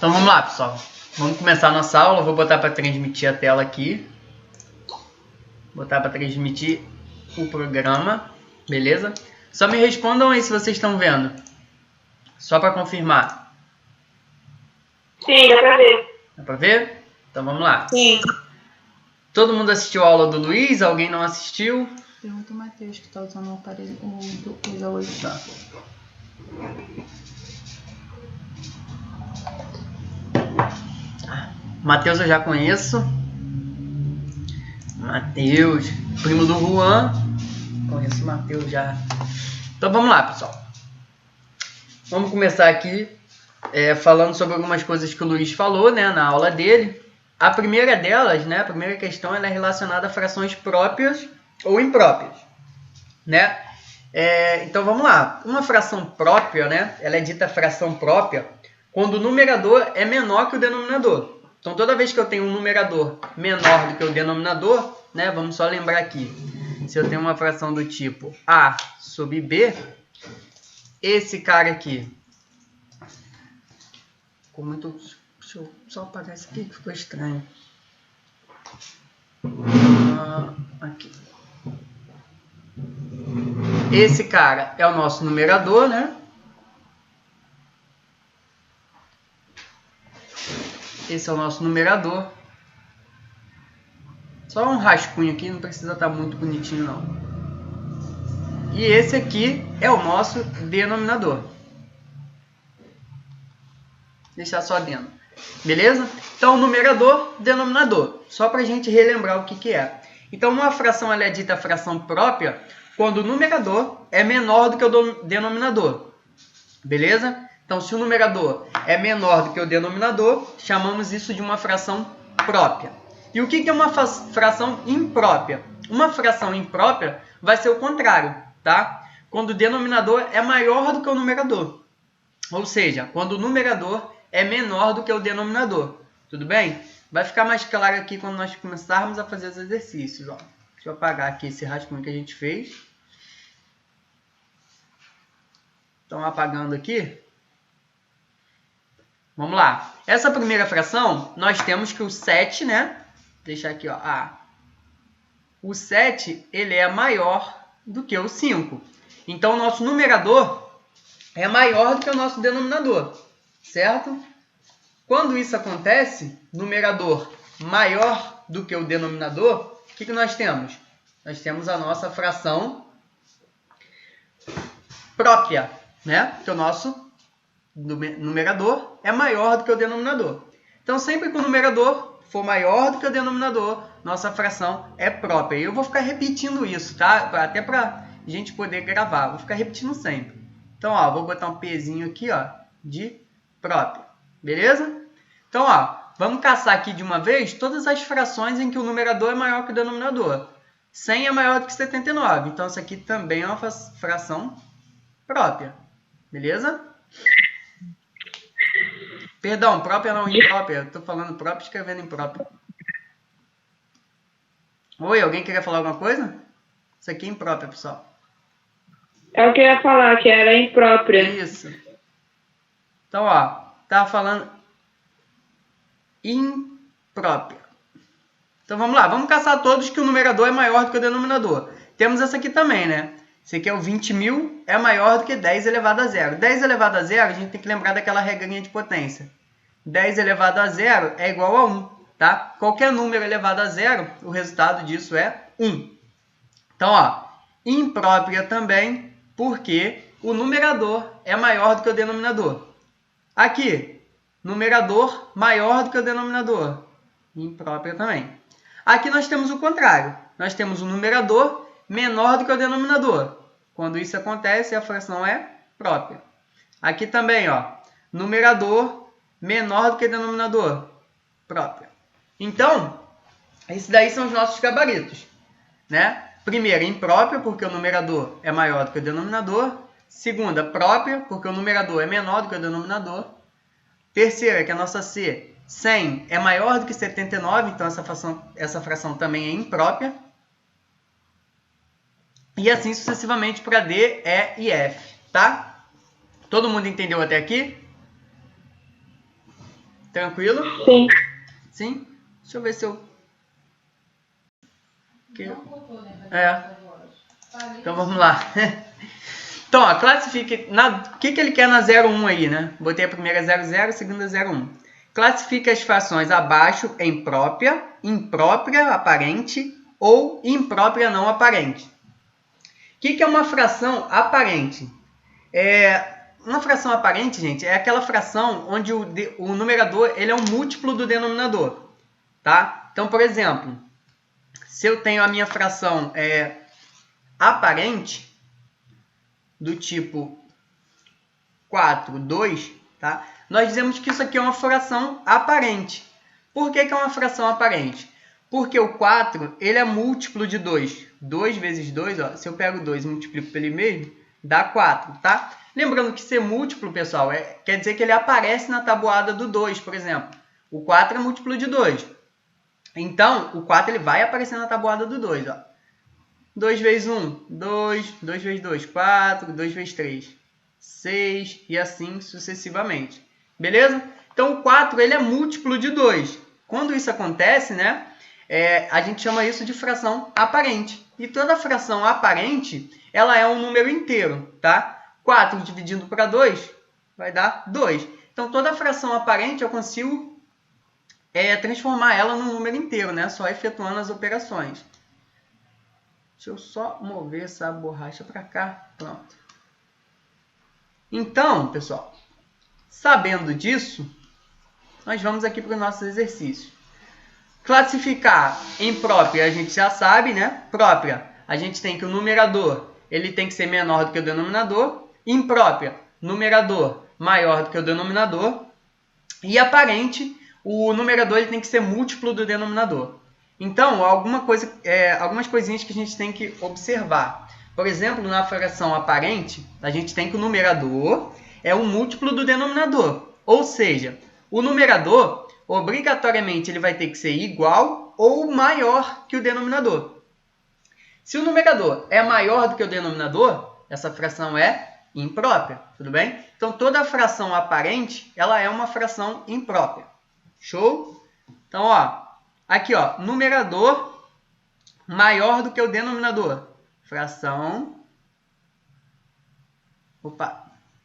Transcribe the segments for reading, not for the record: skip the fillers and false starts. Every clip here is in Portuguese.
Então vamos lá, pessoal. Vamos começar a nossa aula. Eu vou botar para transmitir a tela aqui. Botar para transmitir o programa. Beleza? Só me respondam aí se vocês estão vendo. Só para confirmar. Sim, dá para ver. Dá para ver? Então vamos lá. Sim. Todo mundo assistiu a aula do Luiz? Alguém não assistiu? Pergunta o Matheus que está usando o aparelho do coisa hoje. Tá. Matheus eu já conheço. Matheus, primo do Juan. Conheço o Matheus já. Então vamos lá, pessoal. Vamos começar aqui falando sobre algumas coisas que o Luiz falou, né, na aula dele. A primeira delas, né, a primeira questão, ela é relacionada a frações próprias ou impróprias, né? Então vamos lá. Uma fração própria, né, ela é dita fração própria quando o numerador é menor que o denominador. Então toda vez que eu tenho um numerador menor do que o denominador, né, vamos só lembrar aqui. Se eu tenho uma fração do tipo A sobre B, esse cara aqui, ficou muito... Deixa eu só apagar isso aqui que ficou estranho. Aqui. Esse cara é o nosso numerador, né? Esse é o nosso numerador. Só um rascunho aqui, não precisa estar muito bonitinho não. E esse aqui é o nosso denominador. Deixar só dentro. Beleza? Então, numerador, denominador. Só para a gente relembrar o que é. Então, uma fração ela é dita fração própria quando o numerador é menor do que o denominador. Beleza? Então, se o numerador é menor do que o denominador, chamamos isso de uma fração própria. E o que é uma fração imprópria? Uma fração imprópria vai ser o contrário, tá? Quando o denominador é maior do que o numerador. Ou seja, quando o numerador é menor do que o denominador. Tudo bem? Vai ficar mais claro aqui quando nós começarmos a fazer os exercícios. Ó. Deixa eu apagar aqui esse rascunho que a gente fez. Então, apagando aqui. Vamos lá. Essa primeira fração, nós temos que o 7, né? Deixar aqui, ó. O 7, ele é maior do que o 5. Então, o nosso numerador é maior do que o nosso denominador. Certo? Quando isso acontece, numerador maior do que o denominador, o que nós temos? Nós temos a nossa fração própria, né? Que o nosso numerador é maior do que o denominador. Então, sempre que o numerador for maior do que o denominador, nossa fração é própria. E eu vou ficar repetindo isso, tá? Até para a gente poder gravar. Vou ficar repetindo sempre. Então, ó, vou botar um Pzinho aqui, ó, de própria. Beleza? Então, ó, vamos caçar aqui de uma vez todas as frações em que o numerador é maior que o denominador. 100 é maior do que 79. Então, isso aqui também é uma fração própria. Beleza? Perdão, própria não, imprópria. Eu estou falando própria escrevendo imprópria. Oi, alguém queria falar alguma coisa? Isso aqui é imprópria, pessoal. É o que eu ia falar, que era imprópria. Isso. Então, ó, tá falando imprópria. Então, vamos lá. Vamos caçar todos que o numerador é maior do que o denominador. Temos essa aqui também, né? Esse aqui é o 20.000, é maior do que 10 elevado a zero. 10 elevado a zero, a gente tem que lembrar daquela regrinha de potência. 10 elevado a zero é igual a 1, tá? Qualquer número elevado a zero, o resultado disso é 1. Então, ó, imprópria também, porque o numerador é maior do que o denominador. Aqui, numerador maior do que o denominador. Imprópria também. Aqui nós temos o contrário. Nós temos o numerador menor do que o denominador. Quando isso acontece, a fração é própria. Aqui também, ó, numerador menor do que o denominador. Própria. Então, esses daí são os nossos gabaritos, né? Primeira, imprópria, porque o numerador é maior do que o denominador. Segunda, própria, porque o numerador é menor do que o denominador. Terceira, que é a nossa C, 100 é maior do que 79, então essa fração também é imprópria. E assim sucessivamente para D, E e F, tá? Todo mundo entendeu até aqui? Tranquilo? Sim. Sim? Deixa eu ver se eu... Então vamos lá. Então, ó, classifique... O que ele quer na 01 aí, né? Botei a primeira 00, a segunda 01. Classifique as frações abaixo em própria, imprópria aparente ou imprópria não aparente. O que é uma fração aparente? Uma fração aparente, gente, é aquela fração onde o numerador ele é um múltiplo do denominador. Tá? Então, por exemplo, se eu tenho a minha fração aparente, do tipo 4, 2, tá? Nós dizemos que isso aqui é uma fração aparente. Por que é uma fração aparente? Porque o 4 ele é múltiplo de 2. 2 vezes 2, ó, se eu pego 2 e multiplico pelo mesmo, dá 4, tá? Lembrando que ser múltiplo, pessoal, quer dizer que ele aparece na tabuada do 2, por exemplo. O 4 é múltiplo de 2. Então, o 4 ele vai aparecer na tabuada do 2. Ó. 2 vezes 1, 2. 2 vezes 2, 4. 2 vezes 3, 6. E assim sucessivamente. Beleza? Então, o 4 ele é múltiplo de 2. Quando isso acontece, né, a gente chama isso de fração aparente. E toda fração aparente, ela é um número inteiro. Tá? 4 dividindo para 2 vai dar 2. Então, toda fração aparente eu consigo transformar ela num número inteiro, né? Só efetuando as operações. Deixa eu só mover essa borracha para cá. Pronto. Então, pessoal, sabendo disso, nós vamos aqui para os nossos exercícios. Classificar em própria, a gente já sabe, né? Própria, a gente tem que o numerador ele tem que ser menor do que o denominador. Imprópria, numerador maior do que o denominador. E aparente, o numerador ele tem que ser múltiplo do denominador. Então, algumas coisinhas que a gente tem que observar. Por exemplo, na fração aparente, a gente tem que o numerador é um múltiplo do denominador. Ou seja, o numerador, obrigatoriamente, ele vai ter que ser igual ou maior que o denominador. Se o numerador é maior do que o denominador, essa fração é imprópria, tudo bem? Então, toda fração aparente, ela é uma fração imprópria. Show? Então, ó, aqui, ó, numerador maior do que o denominador. Fração.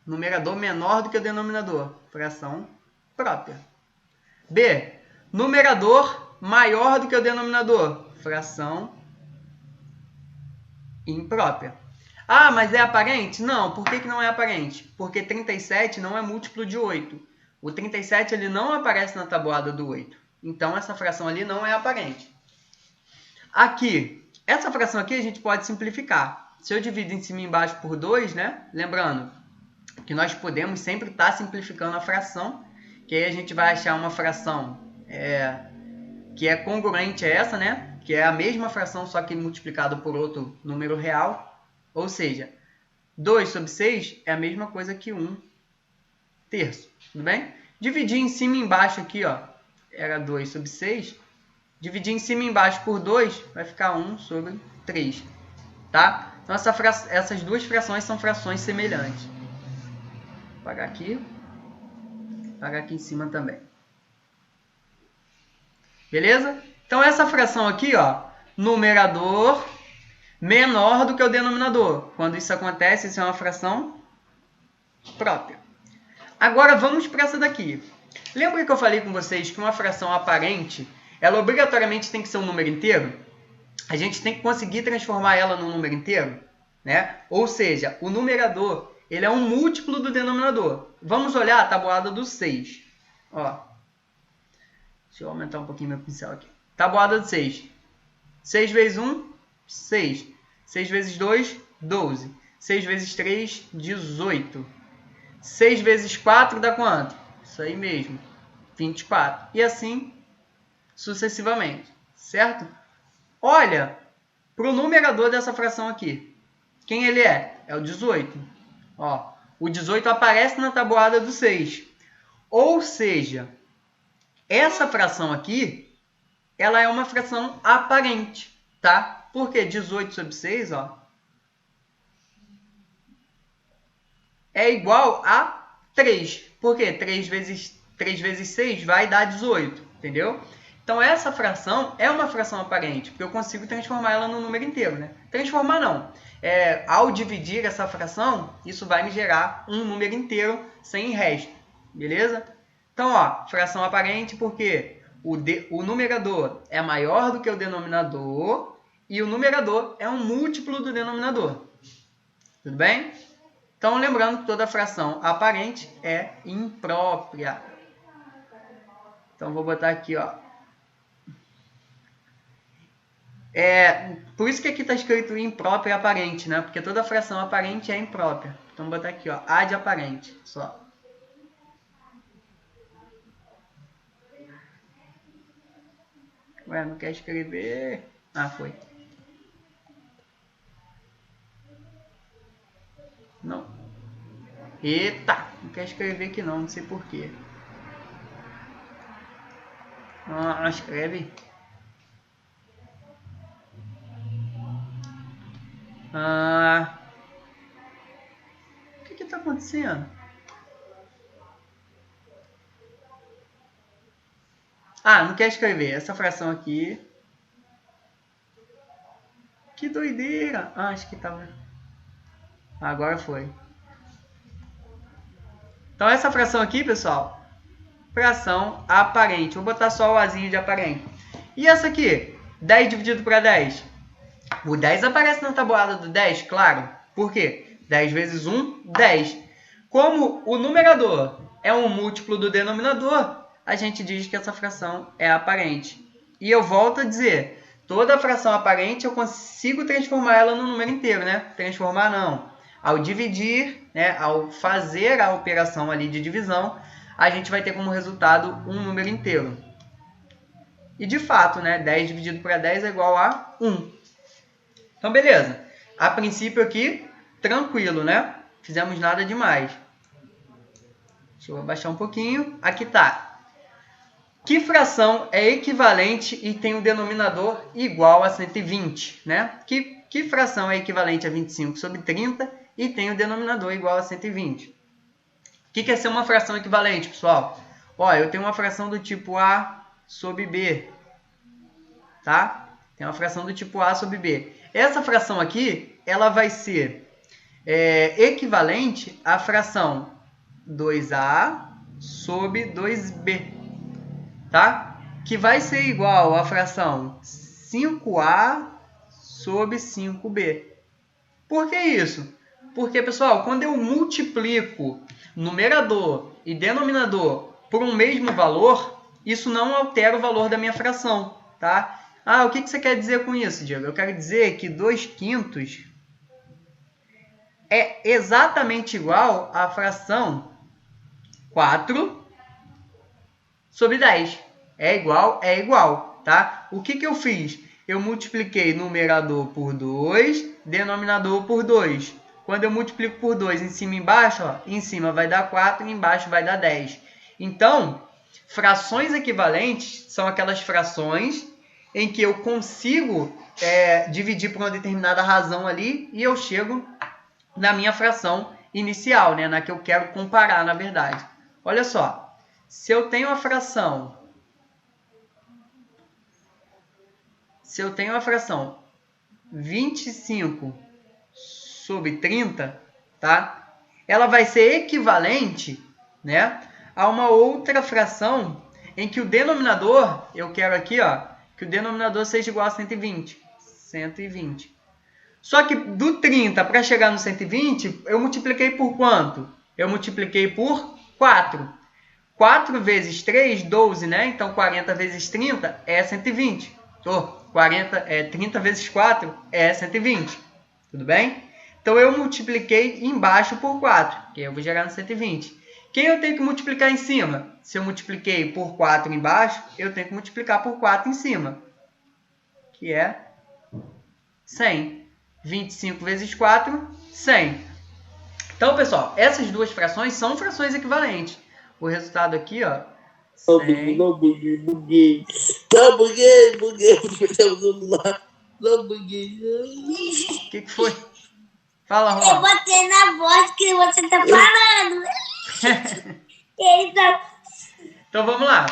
Numerador menor do que o denominador. Fração própria. B. Numerador maior do que o denominador. Fração imprópria. Ah, mas é aparente? Não. Por que não é aparente? Porque 37 não é múltiplo de 8. O 37 ele não aparece na tabuada do 8. Então, essa fração ali não é aparente. Aqui, essa fração aqui a gente pode simplificar. Se eu divido em cima e embaixo por 2, né? Lembrando que nós podemos sempre estar simplificando a fração, que aí a gente vai achar uma fração que é congruente a essa, né? Que é a mesma fração, só que multiplicado por outro número real. Ou seja, 2 sobre 6 é a mesma coisa que 1 terço. Tudo bem? Dividir em cima e embaixo aqui, ó, era 2 sobre 6. Dividir em cima e embaixo por 2 vai ficar 1 sobre 3. Tá? Então, essas duas frações são frações semelhantes. Vou apagar aqui. Apagar aqui em cima também. Beleza? Então, essa fração aqui, ó, numerador menor do que o denominador. Quando isso acontece, isso é uma fração própria. Agora, vamos para essa daqui. Lembra que eu falei com vocês que uma fração aparente, ela obrigatoriamente tem que ser um número inteiro? A gente tem que conseguir transformar ela num número inteiro, né? Ou seja, o numerador ele é um múltiplo do denominador. Vamos olhar a tabuada do 6. Ó. Deixa eu aumentar um pouquinho meu pincel aqui. Tabuada do 6. 6 vezes 1, 6. 6 vezes 2, 12. 6 vezes 3, 18. 6 vezes 4 dá quanto? Isso aí mesmo, 24. E assim sucessivamente, certo? Olha para o numerador dessa fração aqui. Quem ele é? É o 18. Ó, o 18 aparece na tabuada do 6. Ou seja, essa fração aqui, ela é uma fração aparente, tá? Porque 18 sobre 6, ó, é igual a 3. Por quê? 3 vezes 3 vezes 6 vai dar 18, entendeu? Então essa fração é uma fração aparente, porque eu consigo transformar ela num número inteiro, né? Transformar não. Ao dividir essa fração, isso vai me gerar um número inteiro sem resto, beleza? Então, ó, fração aparente porque o numerador é maior do que o denominador e o numerador é um múltiplo do denominador. Tudo bem? Então, lembrando que toda fração aparente é imprópria. Então, vou botar aqui, ó. Por isso que aqui está escrito imprópria aparente, né? Porque toda fração aparente é imprópria. Então, vou botar aqui, ó, A de aparente, só. Ué, não quer escrever? Ah, foi. Não. Eita, não quer escrever aqui não sei porquê. Ah, escreve. O que está acontecendo? Não quer escrever essa fração aqui. Que doideira! Acho que tava. Agora foi. Então essa fração aqui, pessoal, fração aparente. Vou botar só o Azinho de aparente. E essa aqui, 10 dividido para 10. O 10 aparece na tabuada do 10, claro. Por quê? 10 vezes 1, 10. Como o numerador é um múltiplo do denominador, a gente diz que essa fração é aparente. E eu volto a dizer, toda fração aparente eu consigo transformar ela num número inteiro, né? Transformar não. Ao dividir, né, ao fazer a operação ali de divisão, a gente vai ter como resultado um número inteiro. E de fato, né, 10 dividido por 10 é igual a 1. Então, beleza. A princípio aqui, tranquilo, né? Fizemos nada demais. Deixa eu abaixar um pouquinho. Aqui tá. Que fração é equivalente e tem um denominador igual a 120, né? Que fração é equivalente a 25 sobre 30 e tem o denominador igual a 120? O que é ser uma fração equivalente, pessoal? Ó, eu tenho uma fração do tipo A sobre B, tá? Tem uma fração do tipo A sobre B. Essa fração aqui, ela vai ser equivalente à fração 2A sobre 2B, tá? Que vai ser igual à fração 5A sobre 5B. Por que isso? Porque, pessoal, quando eu multiplico numerador e denominador por um mesmo valor, isso não altera o valor da minha fração, tá? O que você quer dizer com isso, Diego? Eu quero dizer que 2/5 é exatamente igual à fração 4 sobre 10. É igual, tá? O que eu fiz? Eu multipliquei numerador por 2, denominador por 2. Quando eu multiplico por 2 em cima e embaixo, ó, em cima vai dar 4 e embaixo vai dar 10. Então, frações equivalentes são aquelas frações em que eu consigo dividir por uma determinada razão ali e eu chego na minha fração inicial, né? Na que eu quero comparar, na verdade. Olha só, se eu tenho a fração 25 sobre 30, tá? Ela vai ser equivalente, né, a uma outra fração em que o denominador, eu quero aqui, ó, que o denominador seja igual a 120. 120. Só que do 30 para chegar no 120, eu multipliquei por quanto? Eu multipliquei por 4. 4 vezes 3, 12, né? Então 40 vezes 30 é 120. 30 vezes 4 é 120. Tudo bem? Então eu multipliquei embaixo por 4, que eu vou gerar no 120. Quem eu tenho que multiplicar em cima? Se eu multipliquei por 4 embaixo, eu tenho que multiplicar por 4 em cima, que é 100. 25 vezes 4, 100. Então, pessoal, essas duas frações são frações equivalentes. O resultado aqui, ó, 100. Buguei. Não buguei. O que foi? Fala, Ron. Eu botei na voz que você tá falando. Então vamos lá.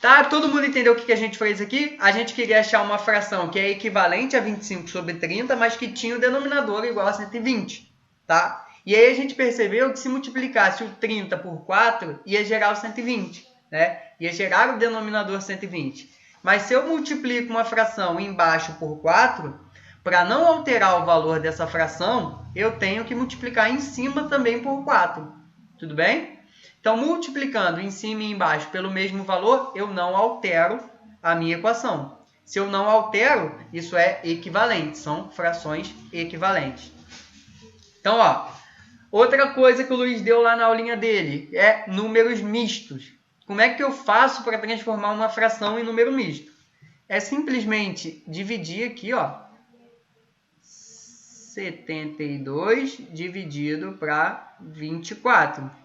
Tá? Todo mundo entendeu o que a gente fez aqui? A gente queria achar uma fração que é equivalente a 25 sobre 30, mas que tinha o denominador igual a 120. Tá? E aí a gente percebeu que se multiplicasse o 30 por 4, ia gerar o 120. Né? Ia gerar o denominador 120. Mas se eu multiplico uma fração embaixo por 4, para não alterar o valor dessa fração, eu tenho que multiplicar em cima também por 4. Tudo bem? Então, multiplicando em cima e embaixo pelo mesmo valor, eu não altero a minha equação. Se eu não altero, isso é equivalente. São frações equivalentes. Então, ó, outra coisa que o Luiz deu lá na aulinha dele é números mistos. Como é que eu faço para transformar uma fração em número misto? É simplesmente dividir aqui, ó, 72 dividido para 24.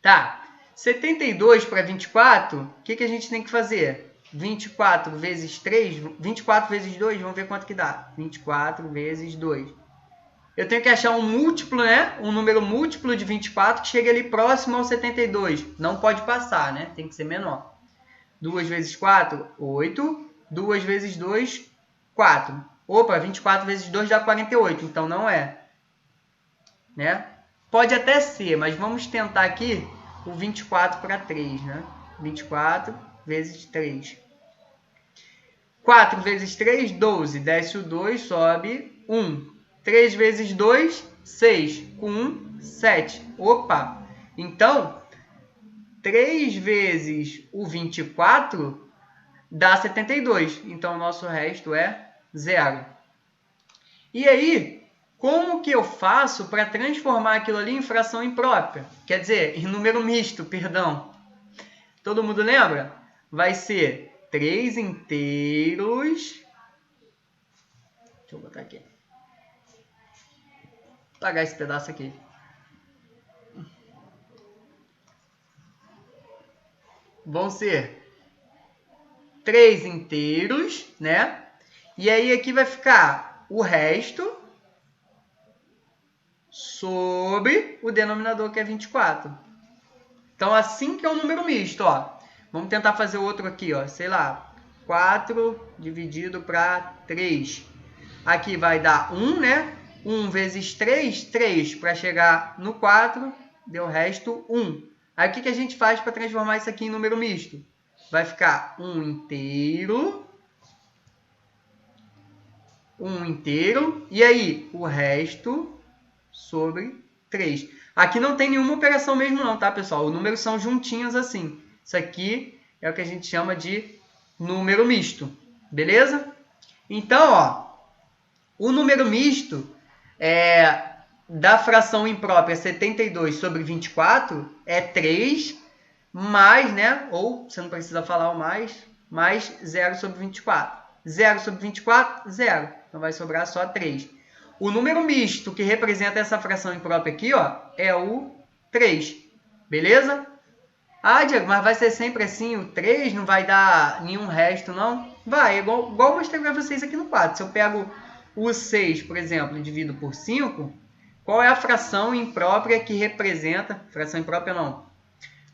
Tá, 72 para 24, o que a gente tem que fazer? 24 vezes 3, 24 vezes 2, vamos ver quanto que dá. 24 vezes 2. Eu tenho que achar um múltiplo, né? Um número múltiplo de 24 que chegue ali próximo ao 72. Não pode passar, né? Tem que ser menor. 2 vezes 4, 8. 2 vezes 2, 4. Opa, 24 vezes 2 dá 48, então não é. Né? Pode até ser, mas vamos tentar aqui o 24 para 3, né? 24 vezes 3. 4 vezes 3, 12. Desce o 2, sobe 1. 3 vezes 2, 6. Com 1, 7. Opa! Então, 3 vezes o 24 dá 72. Então, o nosso resto é 0. E aí, como que eu faço para transformar aquilo ali em fração imprópria? Quer dizer, em número misto, perdão. Todo mundo lembra? Vai ser 3 inteiros. Deixa eu botar aqui. Vou apagar esse pedaço aqui. Vão ser 3 inteiros, né? E aí aqui vai ficar o resto sobre o denominador, que é 24. Então, assim que é um número misto, ó. Vamos tentar fazer outro aqui, ó. Sei lá, 4 dividido para 3. Aqui vai dar 1, né? 1 vezes 3, 3. Para chegar no 4, deu o resto 1. Aí, o que a gente faz para transformar isso aqui em número misto? Vai ficar 1 inteiro. 1 inteiro. E aí, o resto sobre 3. Aqui não tem nenhuma operação mesmo não, tá, pessoal? Os números são juntinhos assim. Isso aqui é o que a gente chama de número misto. Beleza? Então, ó, o número misto da fração imprópria 72 sobre 24 é 3 mais, né? Ou, você não precisa falar o mais 0 sobre 24. 0 sobre 24, 0. Então, vai sobrar só 3. O número misto que representa essa fração imprópria aqui, ó, é o 3. Beleza? Ah, Diego, mas vai ser sempre assim, o 3 não vai dar nenhum resto, não? Vai, igual eu mostrei para vocês aqui no 4. Se eu pego o 6, por exemplo, e divido por 5, qual é a fração imprópria que representa... Fração imprópria não.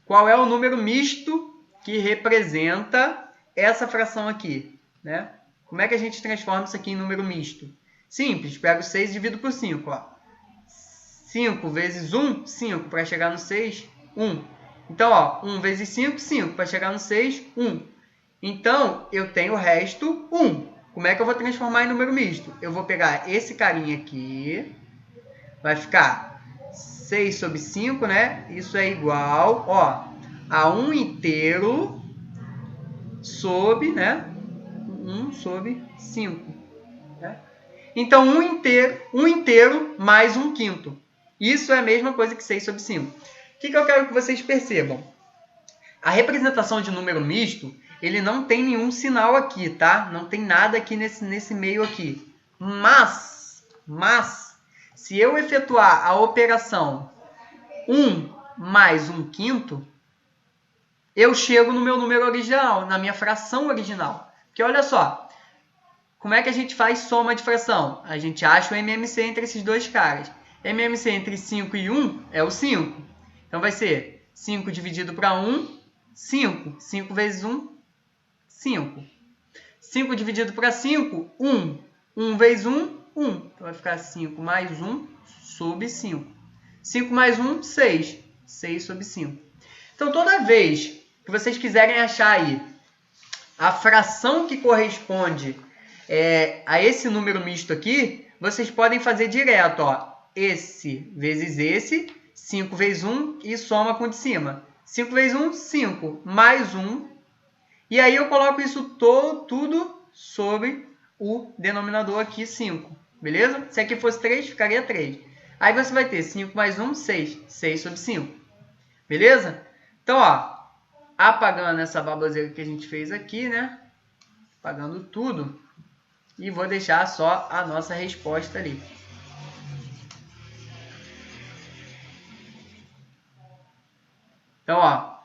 Qual é o número misto que representa essa fração aqui, né? Como é que a gente transforma isso aqui em número misto? Simples, pego 6 e divido por 5. Ó. 5 vezes 1, 5. Para chegar no 6, 1. Então, ó, 1 vezes 5, 5. Para chegar no 6, 1. Então, eu tenho o resto 1. Como é que eu vou transformar em número misto? Eu vou pegar esse carinha aqui. Vai ficar 6 sobre 5, né? Isso é igual, ó, a 1 inteiro sobre, né? 1 sobre 5. Né? Então, 1 inteiro mais 1 quinto. Isso é a mesma coisa que 6 sobre 5. O que eu quero que vocês percebam? A representação de número misto, ele não tem nenhum sinal aqui, tá? Não tem nada aqui nesse meio aqui. Mas, se eu efetuar a operação 1 mais 1 quinto, eu chego no meu número original, na minha fração original. Porque olha só, como é que a gente faz soma de fração? A gente acha o MMC entre esses dois caras. MMC entre 5 e 1 é o 5. Então vai ser 5 dividido para 1, 5. 5 vezes 1, 5. 5 dividido para 5, 1. 1 vezes 1, 1. Então, vai ficar 5 mais 1 sobre 5. 5 mais 1, 6. 6 sobre 5. Então, toda vez que vocês quiserem achar aí a fração que corresponde a esse número misto aqui, vocês podem fazer direto, ó. Esse vezes esse, 5 vezes 1 e soma com o de cima. 5 vezes 1, 5. Mais 1. E aí eu coloco isso tudo sobre o denominador aqui, 5. Beleza? Se aqui fosse 3, ficaria 3. Aí você vai ter 5 mais 1, 6. 6 sobre 5. Beleza? Então, ó, apagando essa baboseira que a gente fez aqui, né? Apagando tudo. E vou deixar só a nossa resposta ali. Então, ó,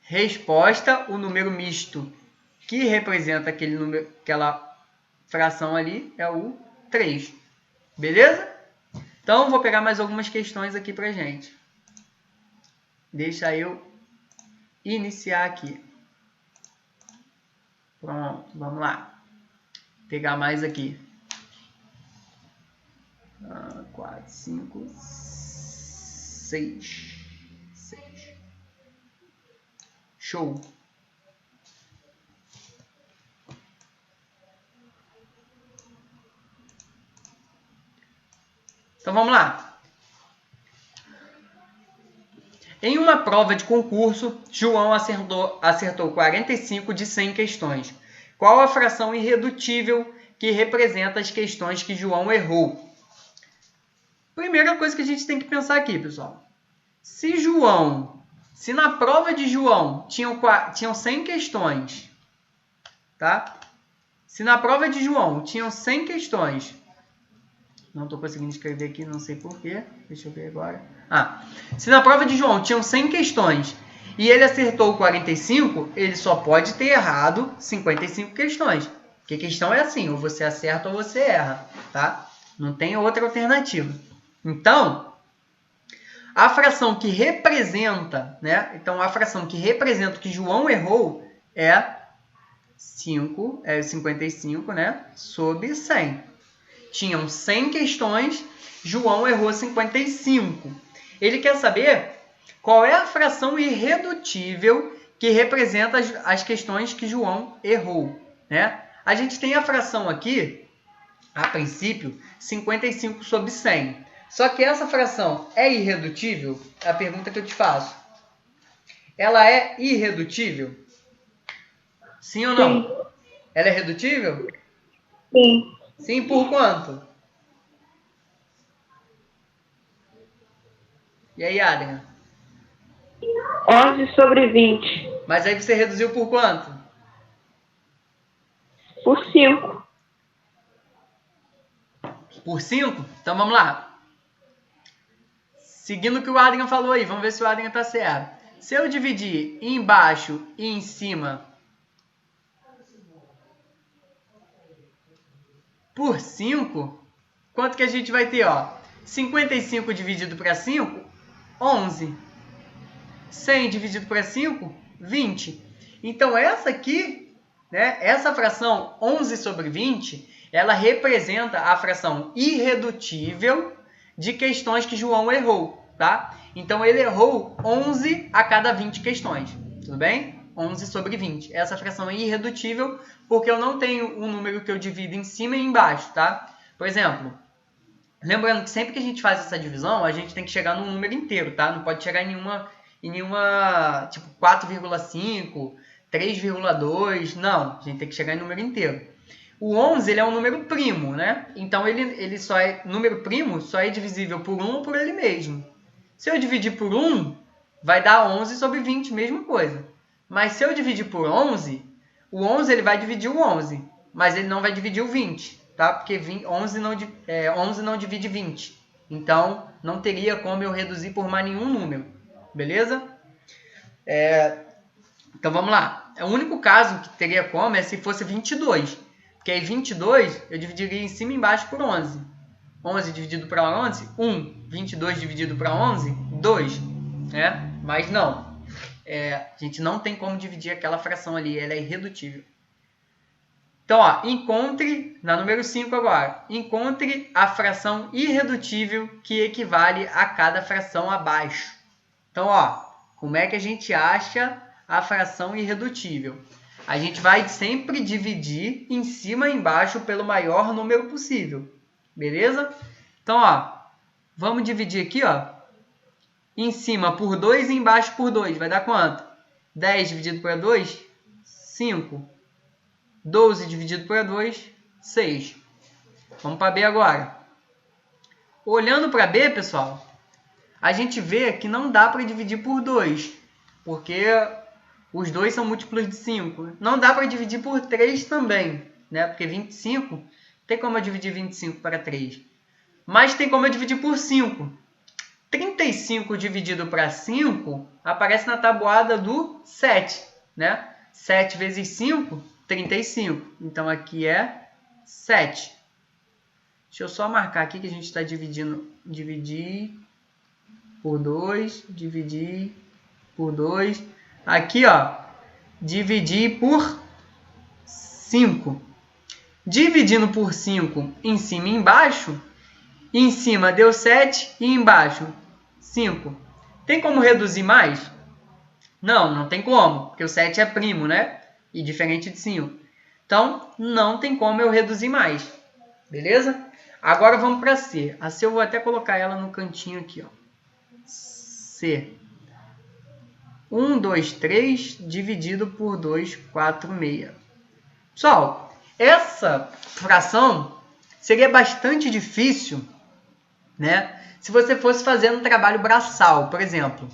resposta, o número misto que representa aquele número, aquela fração ali é o 3. Beleza? Então, vou pegar mais algumas questões aqui pra gente. Deixa eu iniciar aqui. Pronto, vamos lá. Pegar mais aqui. 4, 5, 6. Show. Então vamos lá. Em uma prova de concurso, João acertou 45 de 100 questões. Qual a fração irredutível que representa as questões que João errou? Primeira coisa que a gente tem que pensar aqui, pessoal. Se na prova de João tinham 100 questões, tá? Se na prova de João tinham 100 questões, não estou conseguindo escrever aqui, não sei porquê, deixa eu ver agora. Se na prova de João tinham 100 questões e ele acertou 45, ele só pode ter errado 55 questões. Porque questão é assim, ou você acerta ou você erra, tá? Não tem outra alternativa. Então, a fração que representa, né? Então, a fração que representa o que João errou é 55, né? Sobre 100. Tinham 100 questões, João errou 55. Ele quer saber qual é a fração irredutível que representa as questões que João errou, né? A gente tem a fração aqui, a princípio, 55 sobre 100. Só que essa fração é irredutível? É a pergunta que eu te faço. Ela é irredutível? Sim ou não? Sim. Ela é redutível? Sim. Sim, por quanto? E aí, Adrian? 11 sobre 20. Mas aí você reduziu por quanto? Por 5. Por 5? Então vamos lá. Seguindo o que o Adrian falou aí, vamos ver se o Adrian está certo. Se eu dividir embaixo e em cima por 5, quanto que a gente vai ter? Ó? 55 dividido para 5, 11. 100 dividido para 5, 20. Então, essa aqui, né, essa fração 11 sobre 20, ela representa a fração irredutível de questões que João errou, tá? Então, ele errou 11 a cada 20 questões, tudo bem? 11 sobre 20. Essa fração é irredutível porque eu não tenho um número que eu divido em cima e embaixo, tá? Por exemplo, lembrando que sempre que a gente faz essa divisão, a gente tem que chegar num número inteiro, tá? Não pode chegar em nenhuma tipo 4,5, 3,2, não. A gente tem que chegar em número inteiro. O 11, ele é um número primo, né? Então, ele só número primo só é divisível por 1 ou por ele mesmo. Se eu dividir por 1, vai dar 11 sobre 20, mesma coisa. Mas se eu dividir por 11, o 11 ele vai dividir o 11, mas ele não vai dividir o 20, tá? Porque 11 não divide 20. Então, não teria como eu reduzir por mais nenhum número, beleza? Então, vamos lá. O único caso que teria como é se fosse 22. Porque aí 22 eu dividiria em cima e embaixo por 11. 11 dividido para 11, 1. 22 dividido para 11, 2. Né? Mas não. A gente não tem como dividir aquela fração ali, ela é irredutível. Então, ó, encontre, na número 5 agora, encontre a fração irredutível que equivale a cada fração abaixo. Então, ó, como é que a gente acha a fração irredutível? A gente vai sempre dividir em cima e embaixo pelo maior número possível. Beleza? Então, ó, vamos dividir aqui, ó, em cima por 2 e embaixo por 2. Vai dar quanto? 10 dividido por 2, 5. 12 dividido por 2, 6. Vamos para B agora. Olhando para B, pessoal, a gente vê que não dá para dividir por 2, porque os dois são múltiplos de 5. Não dá para dividir por 3 também, né? Porque 25, tem como eu dividir 25 para 3. Mas tem como eu dividir por 5. 35 dividido para 5 aparece na tabuada do 7, né? 7 vezes 5, 35. Então, aqui é 7. Deixa eu só marcar aqui que a gente está dividindo. Dividir por 2, dividir por 2. Aqui, ó, dividir por 5. Dividindo por 5 em cima e embaixo, em cima deu 7 e embaixo 5. Tem como reduzir mais? Não, não tem como, porque o 7 é primo, né? E diferente de 5. Então, não tem como eu reduzir mais. Beleza? Agora vamos para C. A C eu vou até colocar ela no cantinho aqui, ó. C. 1, 2, 3 dividido por 2, 4, 6. Pessoal, essa fração seria bastante difícil, né? Se você fosse fazer um trabalho braçal, por exemplo.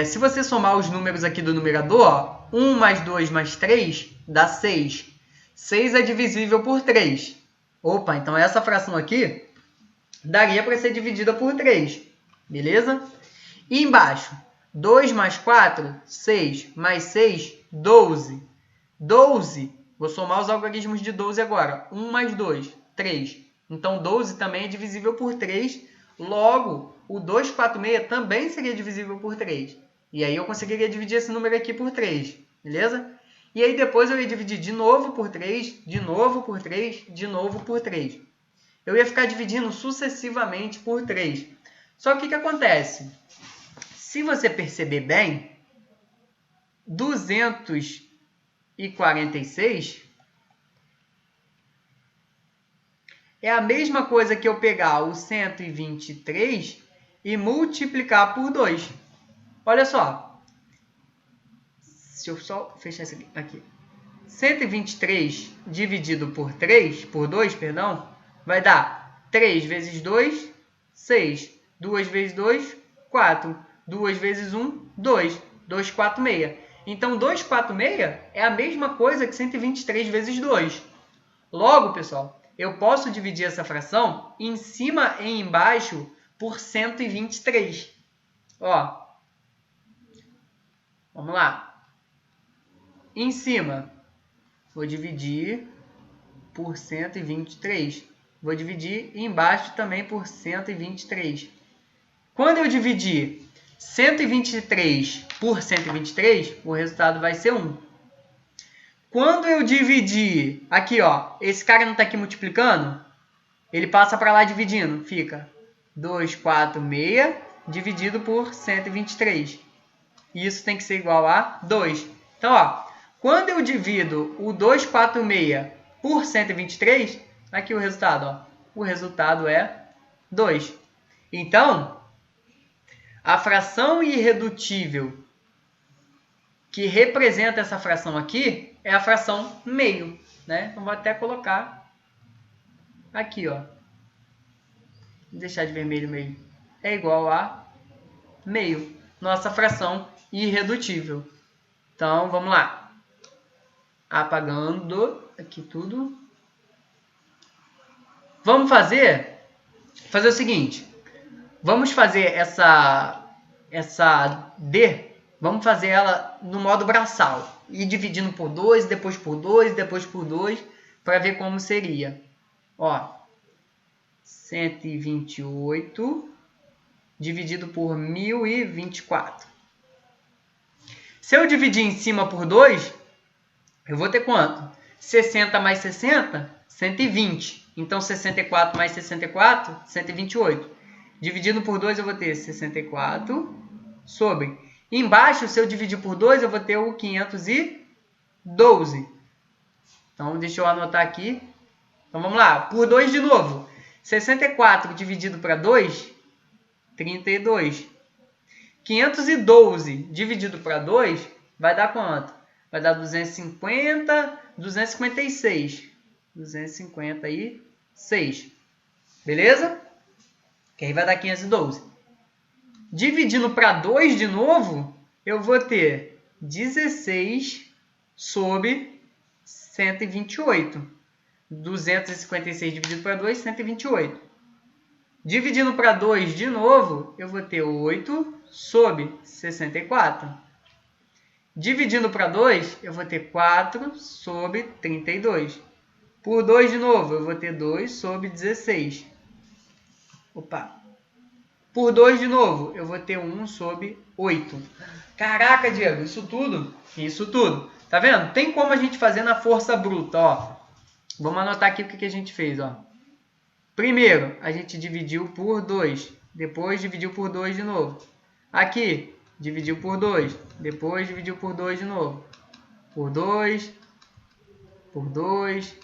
Se você somar os números aqui do numerador, ó, 1 mais 2 mais 3 dá 6. 6 é divisível por 3. Opa, então essa fração aqui daria para ser dividida por 3. Beleza? E embaixo, 2 mais 4, 6, mais 6, 12. 12, vou somar os algarismos de 12 agora. 1 mais 2, 3. Então, 12 também é divisível por 3. Logo, o 246 também seria divisível por 3. E aí eu conseguiria dividir esse número aqui por 3. Beleza? E aí depois eu ia dividir de novo por 3, de novo por 3, de novo por 3. Eu ia ficar dividindo sucessivamente por 3. Só que o que acontece? Se você perceber bem, 246 é a mesma coisa que eu pegar o 123 e multiplicar por 2. Olha só. Deixa eu só fechar isso aqui. 123 dividido por 3, por 2, perdão, vai dar 3 vezes 2, 6. 2 vezes 2, 4. 2 vezes 1, 2. 246. Então, 246 é a mesma coisa que 123 vezes 2. Logo, pessoal, eu posso dividir essa fração em cima e embaixo por 123. Ó, vamos lá. Em cima, vou dividir por 123. Vou dividir embaixo também por 123. Quando eu dividir 123 por 123, o resultado vai ser 1. Quando eu dividir, aqui ó, esse cara não está aqui multiplicando, ele passa para lá dividindo, fica 246 dividido por 123. Isso tem que ser igual a 2. Então, ó, quando eu divido o 246 por 123, aqui o resultado, ó, o resultado é 2. Então, a fração irredutível que representa essa fração aqui é a fração meio, né? Então, vou até colocar aqui, ó. Vou deixar de vermelho meio. É igual a meio. Nossa fração irredutível. Então, vamos lá. Apagando aqui tudo. Vamos fazer o seguinte. Vamos fazer essa D, vamos fazer ela no modo braçal. E dividindo por 2, depois por 2, depois por 2, para ver como seria. Ó, 128 dividido por 1024. Se eu dividir em cima por 2, eu vou ter quanto? 60 mais 60, 120. Então, 64 mais 64, 128. Dividido por 2, eu vou ter 64 sobre. Embaixo, se eu dividir por 2, eu vou ter o 512. Então, deixa eu anotar aqui. Então, vamos lá. Por 2 de novo. 64 dividido para 2, 32. 512 dividido para 2 vai dar quanto? Vai dar 250, 256. 256. Beleza? Que aí vai dar 512. Dividindo para 2 de novo, eu vou ter 16 sobre 128. 256 dividido para 2, 128. Dividindo para 2 de novo, eu vou ter 8 sobre 64. Dividindo para 2, eu vou ter 4 sobre 32. Por 2 de novo, eu vou ter 2 sobre 16. Opa! Por 2 de novo, eu vou ter 1 sobre 8. Caraca, Diego, isso tudo? Isso tudo. Tá vendo? Tem como a gente fazer na força bruta, ó. Vamos anotar aqui o que a gente fez, ó. Primeiro, a gente dividiu por 2. Depois, dividiu por 2 de novo. Aqui, dividiu por 2. Depois, dividiu por 2 de novo. Por 2. Por 2.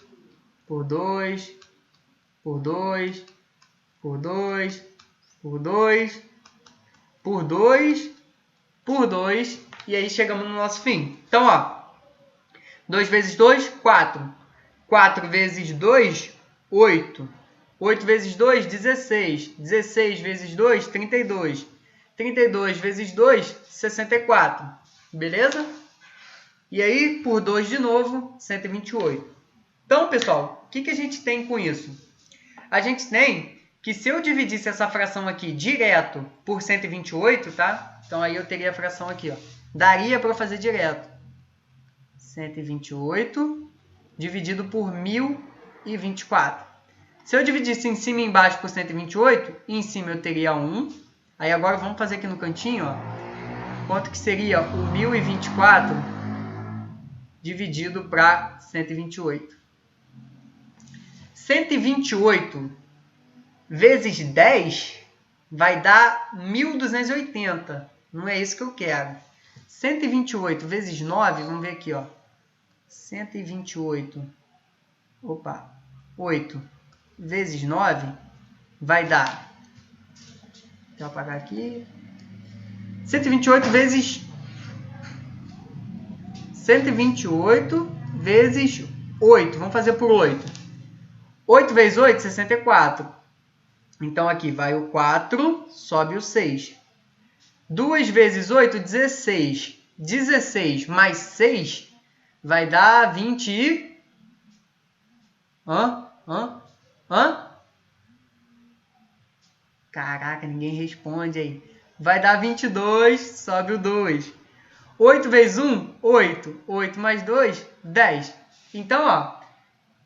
Por 2. Por 2. Por 2. Por 2. Por 2. Por 2. E aí, chegamos no nosso fim. Então, ó. 2 vezes 2, 4. 4 vezes 2, 8. 8 vezes 2, 16. 16 vezes 2, 32. 32 vezes 2, 64. Beleza? E aí, por 2 de novo, 128. Então, pessoal, o que a gente tem com isso? A gente tem que se eu dividisse essa fração aqui direto por 128, tá? Então, aí eu teria a fração aqui, ó. Daria para fazer direto. 128 dividido por 1024. Se eu dividisse em cima e embaixo por 128, em cima eu teria 1. Aí agora vamos fazer aqui no cantinho, ó. Quanto que seria o 1024 dividido para 128? 128 vezes 10 vai dar 1.280. Não é isso que eu quero. 128 vezes 9, vamos ver aqui, ó. 128, opa, 8 vezes 9 vai dar, deixa eu apagar aqui, 128 vezes 8, vamos fazer por 8. 8 vezes 8, 64. Então aqui vai o 4, sobe o 6. 2 vezes 8, 16. 16 mais 6 vai dar 20 e... Caraca, ninguém responde aí. Vai dar 22, sobe o 2. 8 vezes 1, 8. 8 mais 2, 10. Então, ó,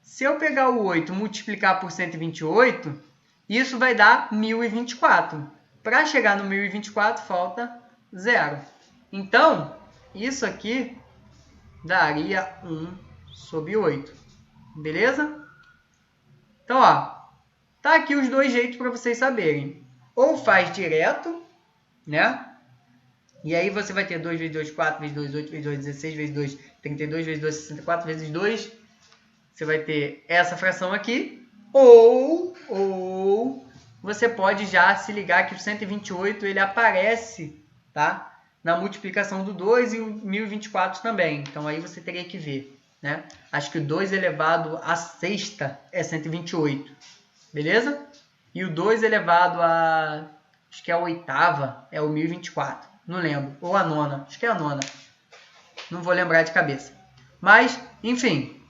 se eu pegar o 8 e multiplicar por 128, isso vai dar 1024. Para chegar no 1024, falta 0. Então, isso aqui daria 1 sobre 8. Beleza? Então, ó, tá aqui os dois jeitos para vocês saberem. Ou faz direto, né? E aí você vai ter 2 vezes 2, 4 vezes 2, 8 vezes 2, 16 vezes 2, 32 vezes 2, 64 vezes 2. Você vai ter essa fração aqui. Ou você pode já se ligar que o 128 ele aparece, tá? Na multiplicação do 2 e o 1024 também. Então, aí você teria que ver, né? Acho que o 2 elevado à sexta é 128. Beleza? E o 2 elevado a... acho que é a oitava, é o 1024. Não lembro. Ou a nona. Acho que é a nona. Não vou lembrar de cabeça. Mas, enfim.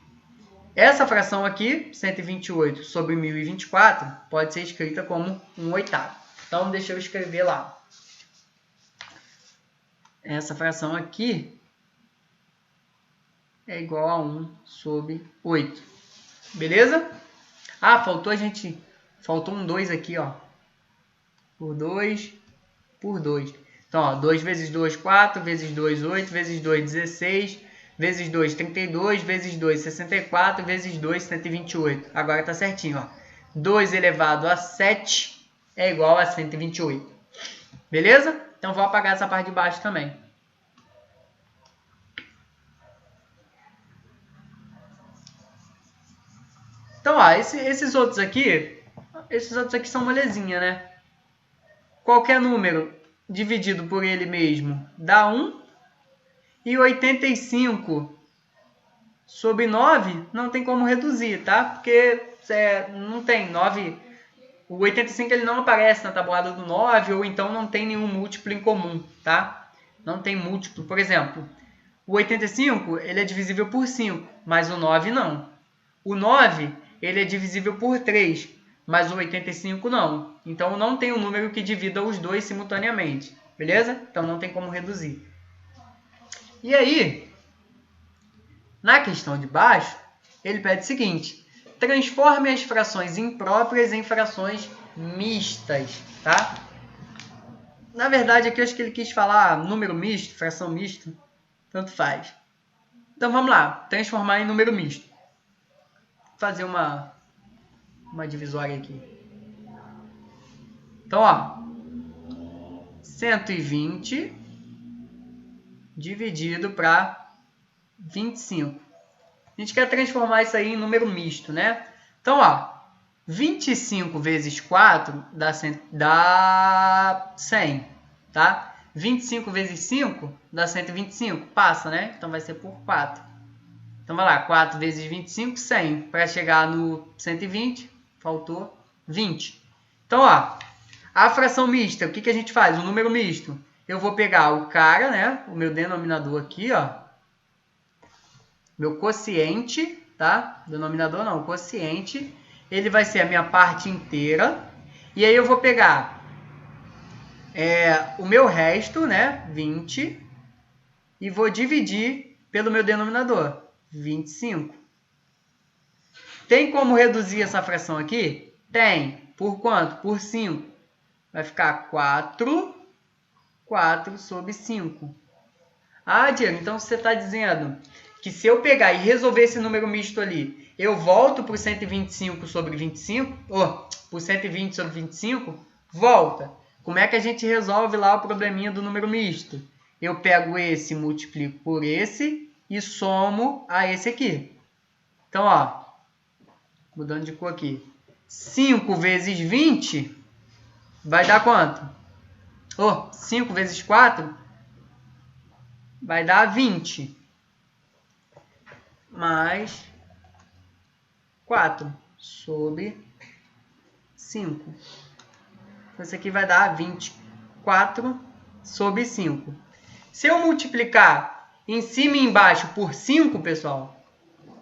Essa fração aqui, 128 sobre 1024, pode ser escrita como 1/8. Então, deixa eu escrever lá. Essa fração aqui é igual a 1 sobre 8. Beleza? Ah, faltou um 2 aqui, ó. Por 2, por 2. Então, ó, 2 vezes 2, 4, vezes 2, 8, vezes 2, 16, vezes 2, 32, vezes 2, 64, vezes 2, 128. Agora tá certinho, ó. 2 elevado a 7 é igual a 128. Beleza? Então, vou apagar essa parte de baixo também. Então, ó, esses outros aqui são molezinha, né? Qualquer número dividido por ele mesmo dá 1. E 85 sobre 9 não tem como reduzir, tá? Porque não tem 9. O 85 ele não aparece na tabuada do 9, ou então não tem nenhum múltiplo em comum, tá? Não tem múltiplo. Por exemplo, o 85 ele é divisível por 5, mas o 9 não. O 9 ele é divisível por 3, mas o 85 não. Então não tem um número que divida os dois simultaneamente, beleza? Então não tem como reduzir. E aí, na questão de baixo, ele pede o seguinte: transforme as frações impróprias em frações mistas, tá? Na verdade, aqui eu acho que ele quis falar número misto, fração mista, tanto faz. Então vamos lá, transformar em número misto. Vou fazer uma divisória aqui. Então, ó, 120 dividido para 25. A gente quer transformar isso aí em número misto, né? Então, ó, 25 vezes 4 dá 100, tá? 25 vezes 5 dá 125, passa, né? Então vai ser por 4. Então vai lá, 4 vezes 25, 100. Para chegar no 120, faltou 20. Então, ó, a fração mista, o que a gente faz? O número misto. Eu vou pegar o cara, né? O meu denominador aqui, ó. Meu quociente, tá? Denominador não, quociente. Ele vai ser a minha parte inteira. E aí eu vou pegar o meu resto, né? 20. E vou dividir pelo meu denominador, 25. Tem como reduzir essa fração aqui? Tem. Por quanto? Por 5. Vai ficar 4 sobre 5. Ah, Diego, então você está dizendo que se eu pegar e resolver esse número misto ali, eu volto para o 125 sobre 25? Ou para o 120 sobre 25? Volta. Como é que a gente resolve lá o probleminha do número misto? Eu pego esse, multiplico por esse e somo a esse aqui. Então, ó, mudando de cor aqui. 5 vezes 20 vai dar quanto? 5 vezes 4 vai dar 20. Mais 4 sobre 5. Isso aqui vai dar 24 sobre 5. Se eu multiplicar em cima e embaixo por 5, pessoal,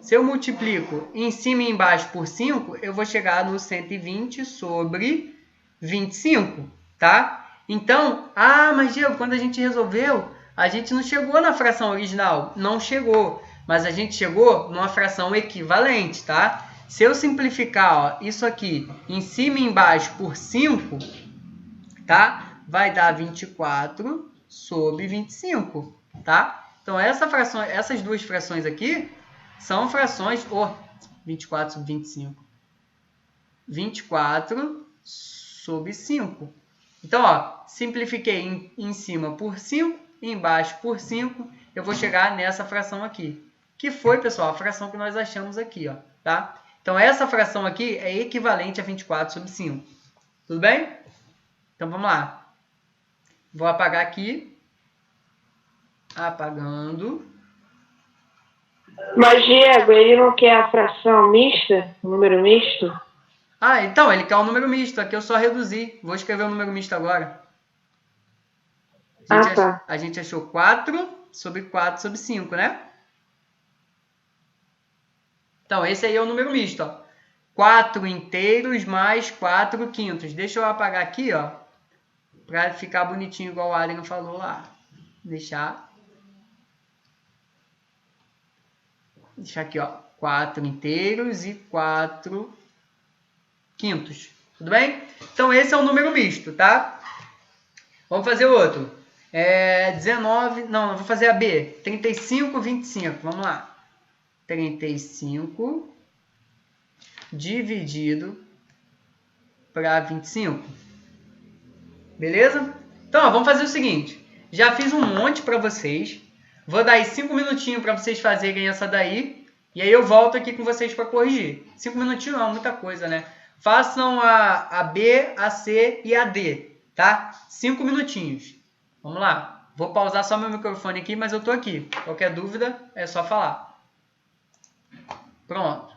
se eu multiplico em cima e embaixo por 5, eu vou chegar no 120 sobre 25, tá? Então, mas Diego, quando a gente resolveu, a gente não chegou na fração original. Não chegou, mas a gente chegou numa fração equivalente, tá? Se eu simplificar, ó, isso aqui em cima e embaixo por 5, tá? Vai dar 24 sobre 25, tá? Então, essas duas frações aqui são frações... 24 sobre 25. 24 sobre 5. Então, ó, simplifiquei em cima por 5, embaixo por 5, eu vou chegar nessa fração aqui. Que foi, pessoal, a fração que nós achamos aqui, ó, tá? Então, essa fração aqui é equivalente a 24 sobre 5. Tudo bem? Então, vamos lá. Vou apagar aqui. Apagando. Mas, Diego, ele não quer a fração mista? O número misto? Então, ele quer um número misto. Aqui eu só reduzi. Vou escrever um número misto agora. A gente achou 4 sobre 4 sobre 5, né? Então, esse aí é o número misto, ó. 4 inteiros mais 4 quintos. Deixa eu apagar aqui, ó, para ficar bonitinho igual o Adrian falou lá. Deixar aqui, ó, 4 inteiros e 4 quintos. Tudo bem? Então, esse é o número misto, tá? Vamos fazer outro. 19, não, eu vou fazer a B. 35, 25. Vamos lá. 35 dividido para 25. Beleza? Então, ó, vamos fazer o seguinte. Já fiz um monte para vocês. Vou dar aí 5 minutinhos para vocês fazerem essa daí. E aí eu volto aqui com vocês para corrigir. 5 minutinhos não, muita coisa, né? Façam a B, a C e a D, tá? 5 minutinhos. Vamos lá. Vou pausar só meu microfone aqui, mas eu tô aqui. Qualquer dúvida, é só falar. Pronto.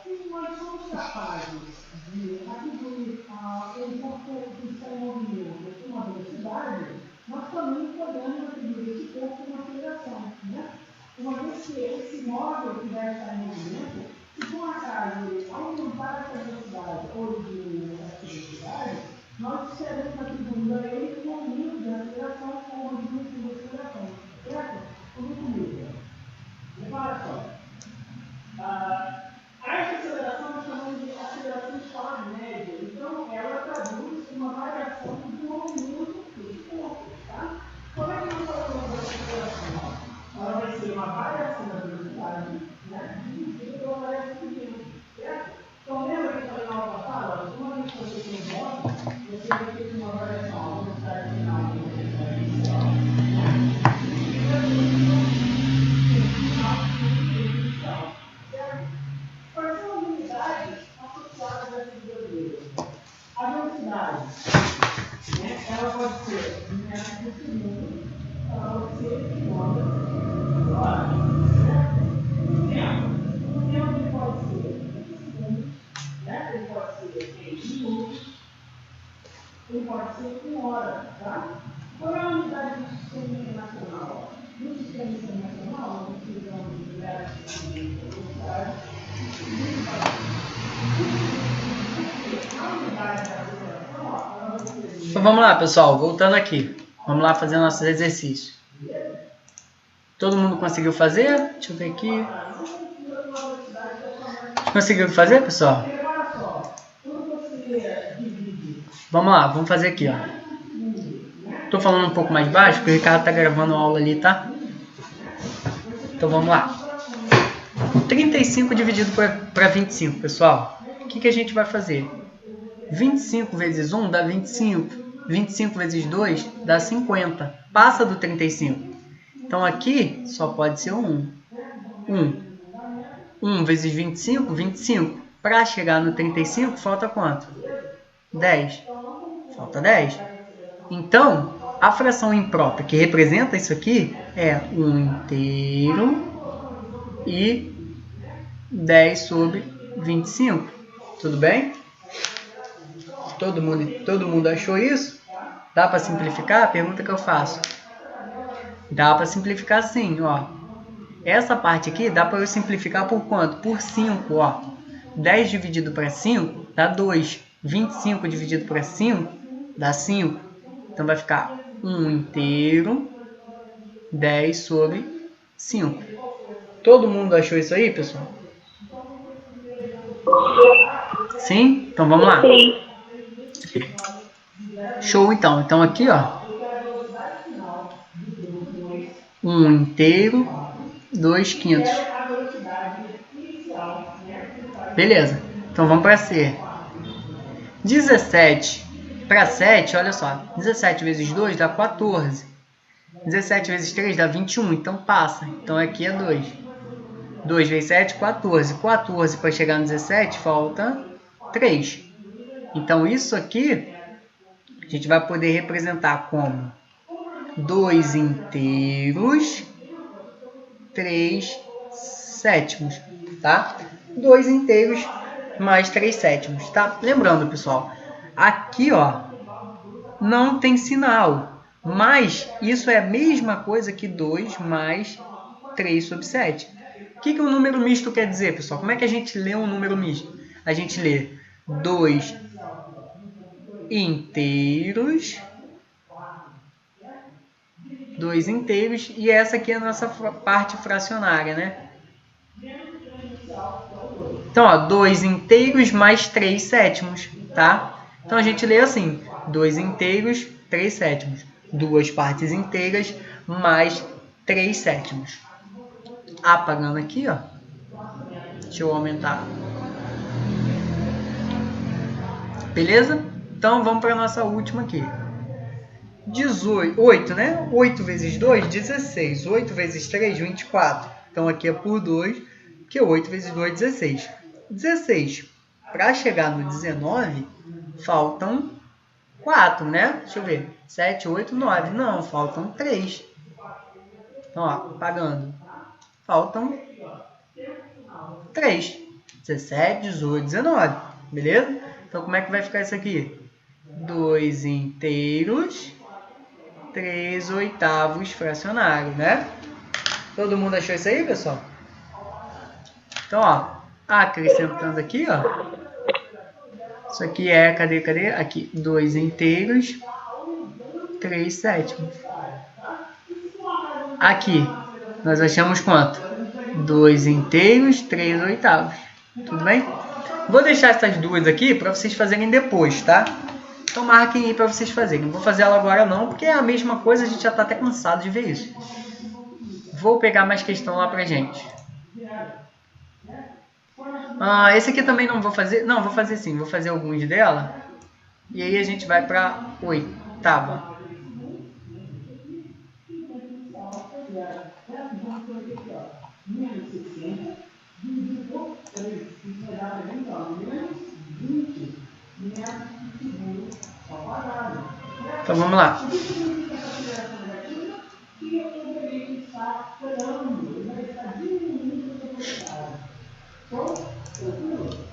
Se nós somos capazes de atribuir um corpo que está em movimento uma velocidade, nós também podemos atribuir esse corpo uma aceleração. Né? Uma vez que esse móvel que vai estar em movimento, se por um acaso aumentar essa velocidade ou diminuir essa velocidade, nós estaremos atribuindo a ele um aumento de aceleração ou uma diminuição de aceleração. Certo? Vamos comigo. Repara só. Essa aceleração nós chamamos de aceleração escalar média. Então, ela traduz uma variação do movimento do corpo. Tá? Como é que nós falamos dessa aceleração? Ela vai ser uma variação da velocidade, né, dividida pela variação do tempo. Certo? Então, lembra que eu falei na aula passada? Uma vez que você tem um moto, você vai ter uma variação da velocidade final e da velocidade inicial. E a velocidade inicial. Certo? Quais são as unidades associadas a essas duas? A velocidade, né, ela pode ser metros por segundo, ela pode ser quilômetros por hora. Certo? O tempo ele pode ser em segundos, né? Ele pode ser em minutos, ele pode ser em hora. Tá? Qual é a unidade do sistema internacional? No sistema internacional, nós utilizamos diversas velocidades. Então vamos lá, pessoal, voltando aqui. Vamos lá fazer nossos exercícios. Todo mundo conseguiu fazer? Deixa eu ver aqui. Conseguiu fazer, pessoal? Vamos lá, vamos fazer aqui, ó. Tô falando um pouco mais baixo, porque o Ricardo tá gravando a aula ali, tá? Então vamos lá. 35 dividido para 25, pessoal. O que a gente vai fazer? 25 vezes 1 dá 25. 25 vezes 2 dá 50. Passa do 35. Então aqui só pode ser 1. 1 vezes 25, 25. Para chegar no 35, falta quanto? 10. Falta 10. Então, a fração imprópria que representa isso aqui é 1 inteiro e 10 sobre 25. Tudo bem? Todo mundo achou isso? Dá para simplificar? A pergunta que eu faço. Dá para simplificar sim, ó. Essa parte aqui dá para eu simplificar por quanto? Por 5, ó. 10 dividido para 5 dá 2. 25 dividido para 5 dá 5. Então vai ficar 1 inteiro, 10 sobre 5. Todo mundo achou isso aí, pessoal? Sim? Então vamos lá. Sim. Show então. Então aqui, ó. 1 inteiro, 2 quintos. Beleza. Então vamos para C. 17 para 7, olha só. 17 vezes 2 dá 14. 17 vezes 3 dá 21, então passa. Então aqui é 2. 2 vezes 7, 14. 14 para chegar no 17, falta 3. Então isso aqui a gente vai poder representar como 2 inteiros, 3 sétimos, tá? 2 inteiros mais 3 sétimos, tá? Lembrando, pessoal, aqui, ó, não tem sinal, mas isso é a mesma coisa que 2 mais 3 sobre 7. O que um número misto quer dizer, pessoal? Como é que a gente lê um número misto? A gente lê 2 inteiros, 2 inteiros, e essa aqui é a nossa parte fracionária, né? Então, ó, 2 inteiros mais 3 sétimos, tá? Então, a gente lê assim, 2 inteiros, 3 sétimos. 2 partes inteiras mais 3 sétimos. Apagando aqui, ó. Deixa eu aumentar. Beleza? Então, vamos para a nossa última aqui. 8, né? 8 vezes 2, 16. 8 vezes 3, 24. Então, aqui é por 2, que 8 vezes 2, 16. 16. Para chegar no 19, faltam 4, né? Deixa eu ver. 7, 8, 9. Não, faltam 3. Então, ó, pagando. Faltam 3. 17, 18, 19. Beleza? Então, como é que vai ficar isso aqui? 2 inteiros, 3 oitavos fracionários, né? Todo mundo achou isso aí, pessoal? Então, ó, acrescentando aqui, ó. Isso aqui é, cadê? Aqui, 2 inteiros, 3 sétimos. Aqui, nós achamos quanto? 2 inteiros, 3 oitavos. Tudo bem? Vou deixar essas duas aqui para vocês fazerem depois, tá? Então marquem aí para vocês fazerem. Não vou fazer ela agora não, porque é a mesma coisa, a gente já está até cansado de ver isso. Vou pegar mais questão lá pra gente. Esse aqui também não vou fazer. Não, vou fazer sim. Vou fazer alguns dela. E aí a gente vai para oitava. Então vamos lá.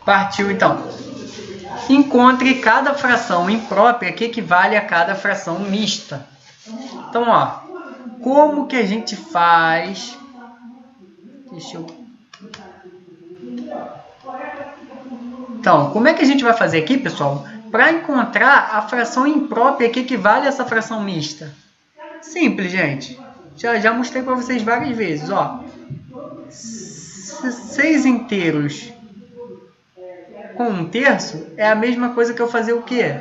Partiu então. Encontre cada fração imprópria que equivale a cada fração mista. Então, ó, como que a gente faz? Então, como é que a gente vai fazer aqui, pessoal, para encontrar a fração imprópria que equivale a essa fração mista? Simples, gente. Já mostrei para vocês várias vezes, ó. 6 inteiros com 1/3 é a mesma coisa que eu fazer o quê?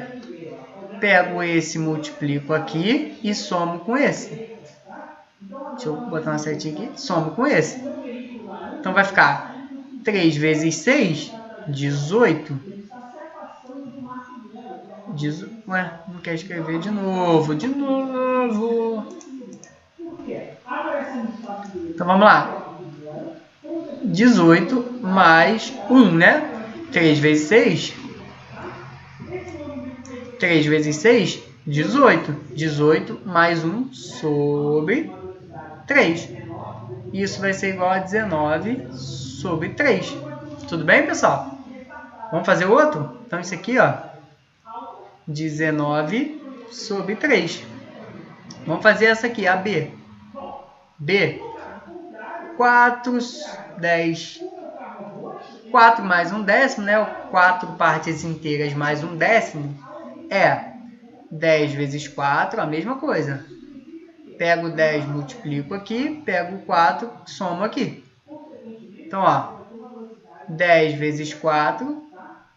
Pego esse, multiplico aqui e somo com esse. Deixa eu botar uma setinha aqui. Somo com esse. Então vai ficar 3 vezes 6, 18. Ué, não quer escrever de novo. Então vamos lá. 18 mais 1, né? 3 vezes 6. 3 vezes 6, 18. 18 mais 1 sobre 3. Isso vai ser igual a 19 sobre 3. Tudo bem, pessoal? Vamos fazer outro? Então, isso aqui, ó, 19 sobre 3. Vamos fazer essa aqui, a B. B, 4, 10. 4 mais 1/10, né? 4 partes inteiras mais 1/10 é 10 vezes 4, a mesma coisa. Pego o 10, multiplico aqui, pego o 4, somo aqui. Então, ó, 10 vezes 4,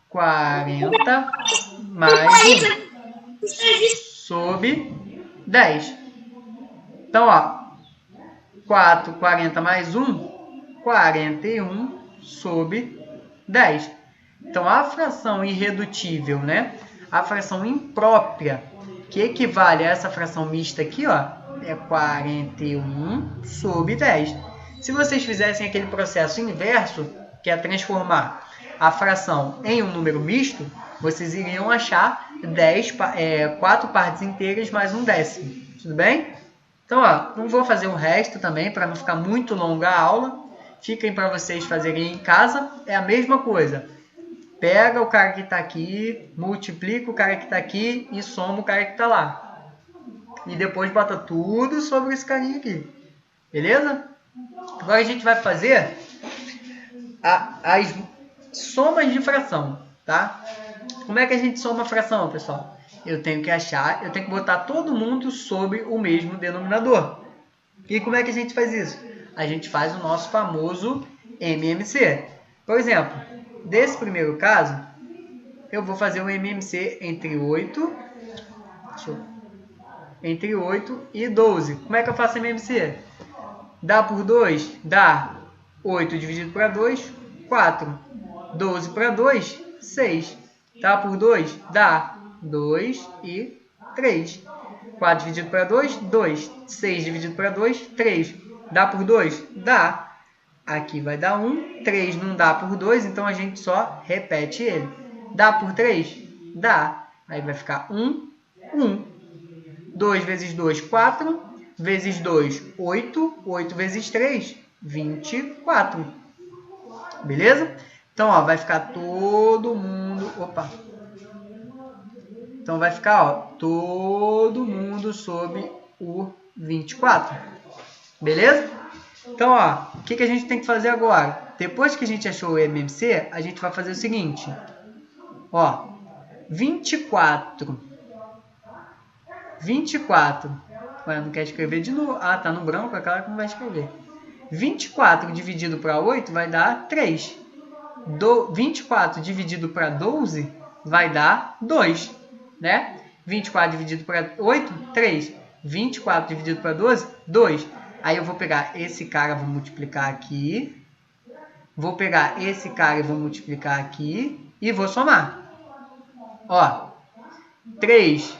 40 mais 1 sobre 10. Então, ó, 4, 40 mais 1, 41 sobre 10. Então, a fração irredutível, né? A fração imprópria, que equivale a essa fração mista aqui, ó, é 41 sobre 10. Se vocês fizessem aquele processo inverso, que é transformar a fração em um número misto, vocês iriam achar 4 partes inteiras mais 1/10. Tudo bem? Então, ó, não vou fazer o resto também, para não ficar muito longa a aula. Fiquem para vocês fazerem em casa. É a mesma coisa. Pega o cara que está aqui, multiplica o cara que está aqui e soma o cara que está lá. E depois bota tudo sobre esse carinha aqui. Beleza? Agora a gente vai fazer as somas de fração, tá? Como é que a gente soma a fração, pessoal? Eu tenho que botar todo mundo sobre o mesmo denominador. E como é que a gente faz isso? A gente faz o nosso famoso MMC. Por exemplo, desse primeiro caso, eu vou fazer o MMC entre 8 e 12. Como é que eu faço MMC? Dá por 2? Dá 8 dividido por 2, 4. 12 para 2, 6. Dá por 2? Dá 2 e 3. 4 dividido para 2, 2. 6 dividido para 2, 3. Dá por 2? Dá. Aqui vai dar 1. 3 não dá por 2, então a gente só repete ele. Dá por 3? Dá. Aí vai ficar 1, 1. 2 vezes 2, 4. Vezes 2, 8. 8 vezes 3, 24. Beleza? Então, ó, vai ficar todo mundo... Opa! Então, vai ficar, ó, todo mundo sobre o 24. Beleza? Então, ó, o que a gente tem que fazer agora? Depois que a gente achou o MMC, a gente vai fazer o seguinte. Ó, 24. Ué, não quer escrever de novo. Ah, tá no branco, é claro que não vai escrever. 24 dividido para 8 vai dar 3. 24 dividido para 12 vai dar 2, né? 24 dividido para 8, 3. 24 dividido para 12, 2. Aí eu vou pegar esse cara, vou multiplicar aqui. Vou pegar esse cara e vou multiplicar aqui. E vou somar. Ó, 3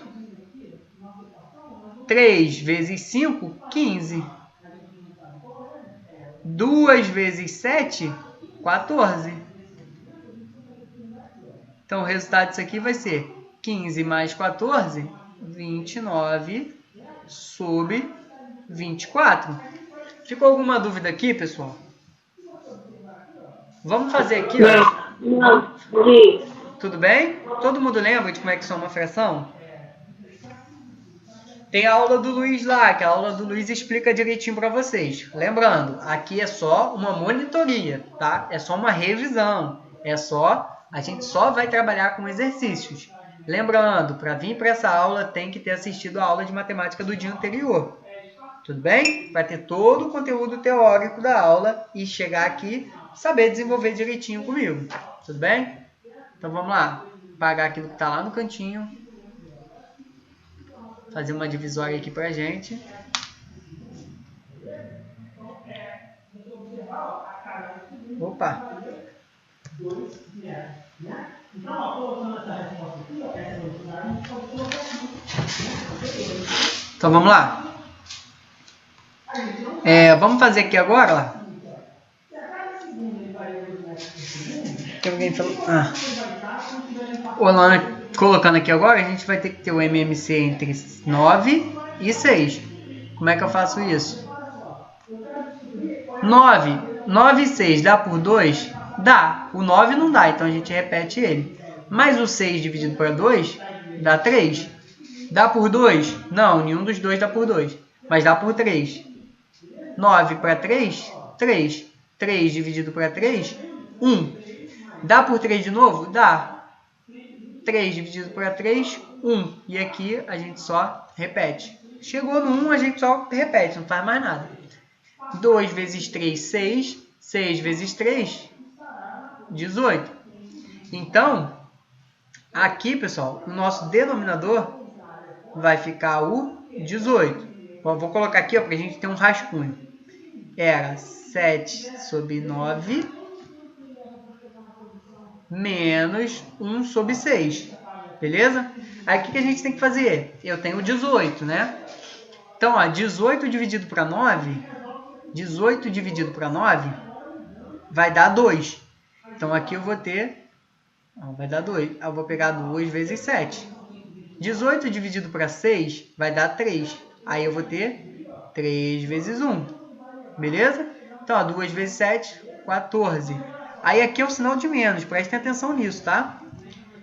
vezes 5, 15. 2 vezes 7, 14. Então, o resultado disso aqui vai ser 15 mais 14, 29 sobre 24. Ficou alguma dúvida aqui, pessoal? Vamos fazer aqui, ó. Não. Tudo bem? Todo mundo lembra de como é que soma uma fração? Tem a aula do Luiz lá, que a aula do Luiz explica direitinho para vocês. Lembrando, aqui é só uma monitoria, tá? É só uma revisão. A gente só vai trabalhar com exercícios. Lembrando, para vir para essa aula tem que ter assistido a aula de matemática do dia anterior. Tudo bem? Vai ter todo o conteúdo teórico da aula e chegar aqui saber desenvolver direitinho comigo. Tudo bem? Então vamos lá. Apagar aquilo que está lá no cantinho. Fazer uma divisória aqui pra gente. Opa! Então vamos lá. Vamos fazer aqui agora. Tem alguém falando? O Alana colocando aqui agora, a gente vai ter que ter o MMC entre 9 e 6. Como é que eu faço isso? 9 e 6 dá por 2? Dá. O 9 não dá, então a gente repete ele. Mas o 6 dividido por 2 dá 3. Dá por 2? Não, nenhum dos dois dá por 2. Mas dá por 3. 9 para 3, 3. 3 dividido por 3, 1. Dá por 3 de novo? Dá. 3 dividido por 3, 1. E aqui a gente só repete. Chegou no 1, a gente só repete, não faz mais nada. 2 vezes 3, 6. 6 vezes 3, 18. Então, aqui, pessoal, o nosso denominador vai ficar o 18. Bom, vou colocar aqui para a gente ter um rascunho. Era 7 sobre 9 menos 1 sobre 6. Beleza? Aí o que a gente tem que fazer? Eu tenho 18, né? Então, ó, 18 dividido para 9, 18 dividido para 9 vai dar 2. Então, aqui eu vou ter, ó, vai dar 2. Eu vou pegar 2 vezes 7. 18 dividido para 6 vai dar 3. Aí eu vou ter 3 vezes 1. Beleza? Então, ó, 2 vezes 7, 14. Aí aqui é o sinal de menos. Prestem atenção nisso, tá?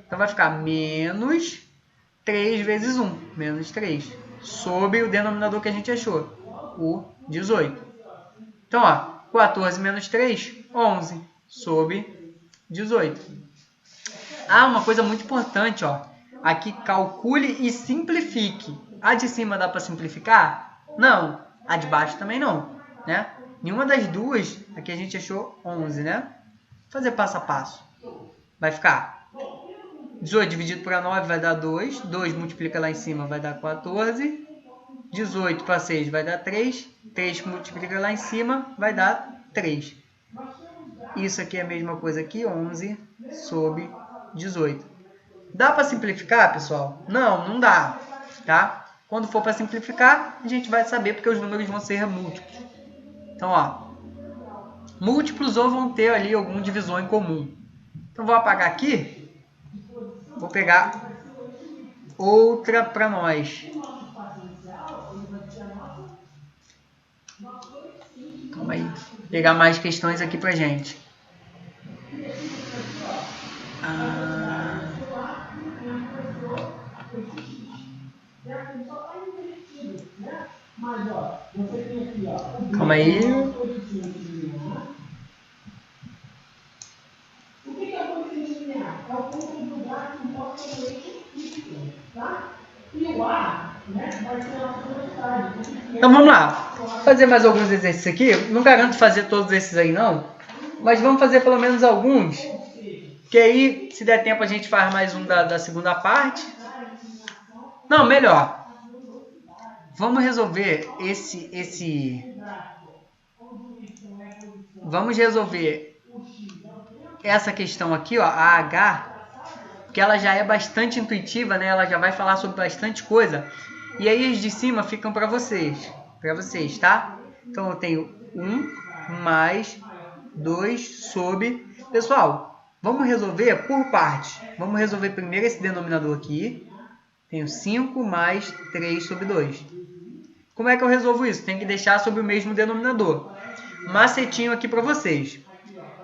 Então, vai ficar menos 3 vezes 1. Menos 3. Sobre o denominador que a gente achou. O 18. Então, ó, 14 menos 3, 11. Sobre 18. Ah, uma coisa muito importante, ó. Aqui, calcule e simplifique. A de cima dá para simplificar? Não. A de baixo também não, né? Nenhuma das duas, aqui a gente achou 11, né? Vou fazer passo a passo. Vai ficar 18 dividido por 9 vai dar 2. 2 multiplica lá em cima vai dar 14. 18 para 6 vai dar 3. 3 multiplica lá em cima vai dar 3. Isso aqui é a mesma coisa aqui, 11 sobre 18. Dá para simplificar, pessoal? Não, não dá, tá? Quando for para simplificar, a gente vai saber porque os números vão ser múltiplos. Então, ó, múltiplos ou vão ter ali algum divisor em comum. Então, vou apagar aqui. Vou pegar outra para nós. Calma aí. Vou pegar mais questões aqui pra gente. Calma aí. O que é o coeficiente linear? É o ponto do lugar que mostra o eixo Y, tá? E o A, né, vai ser a nossa velocidade. Então vamos lá. Vou fazer mais alguns exercícios aqui. Não garanto fazer todos esses aí não. Mas vamos fazer pelo menos alguns. Que aí, se der tempo, a gente faz mais um da segunda parte. Não, melhor. Vamos resolver Vamos resolver essa questão aqui, ó, a H, que ela já é bastante intuitiva, né? Ela já vai falar sobre bastante coisa. E aí os de cima ficam para vocês, tá? Então eu tenho 1 mais 2 sobre... Pessoal, vamos resolver por parte. Vamos resolver primeiro esse denominador aqui. Tenho 5 mais 3 sobre 2. Como é que eu resolvo isso? Tem que deixar sobre o mesmo denominador. Macetinho aqui para vocês.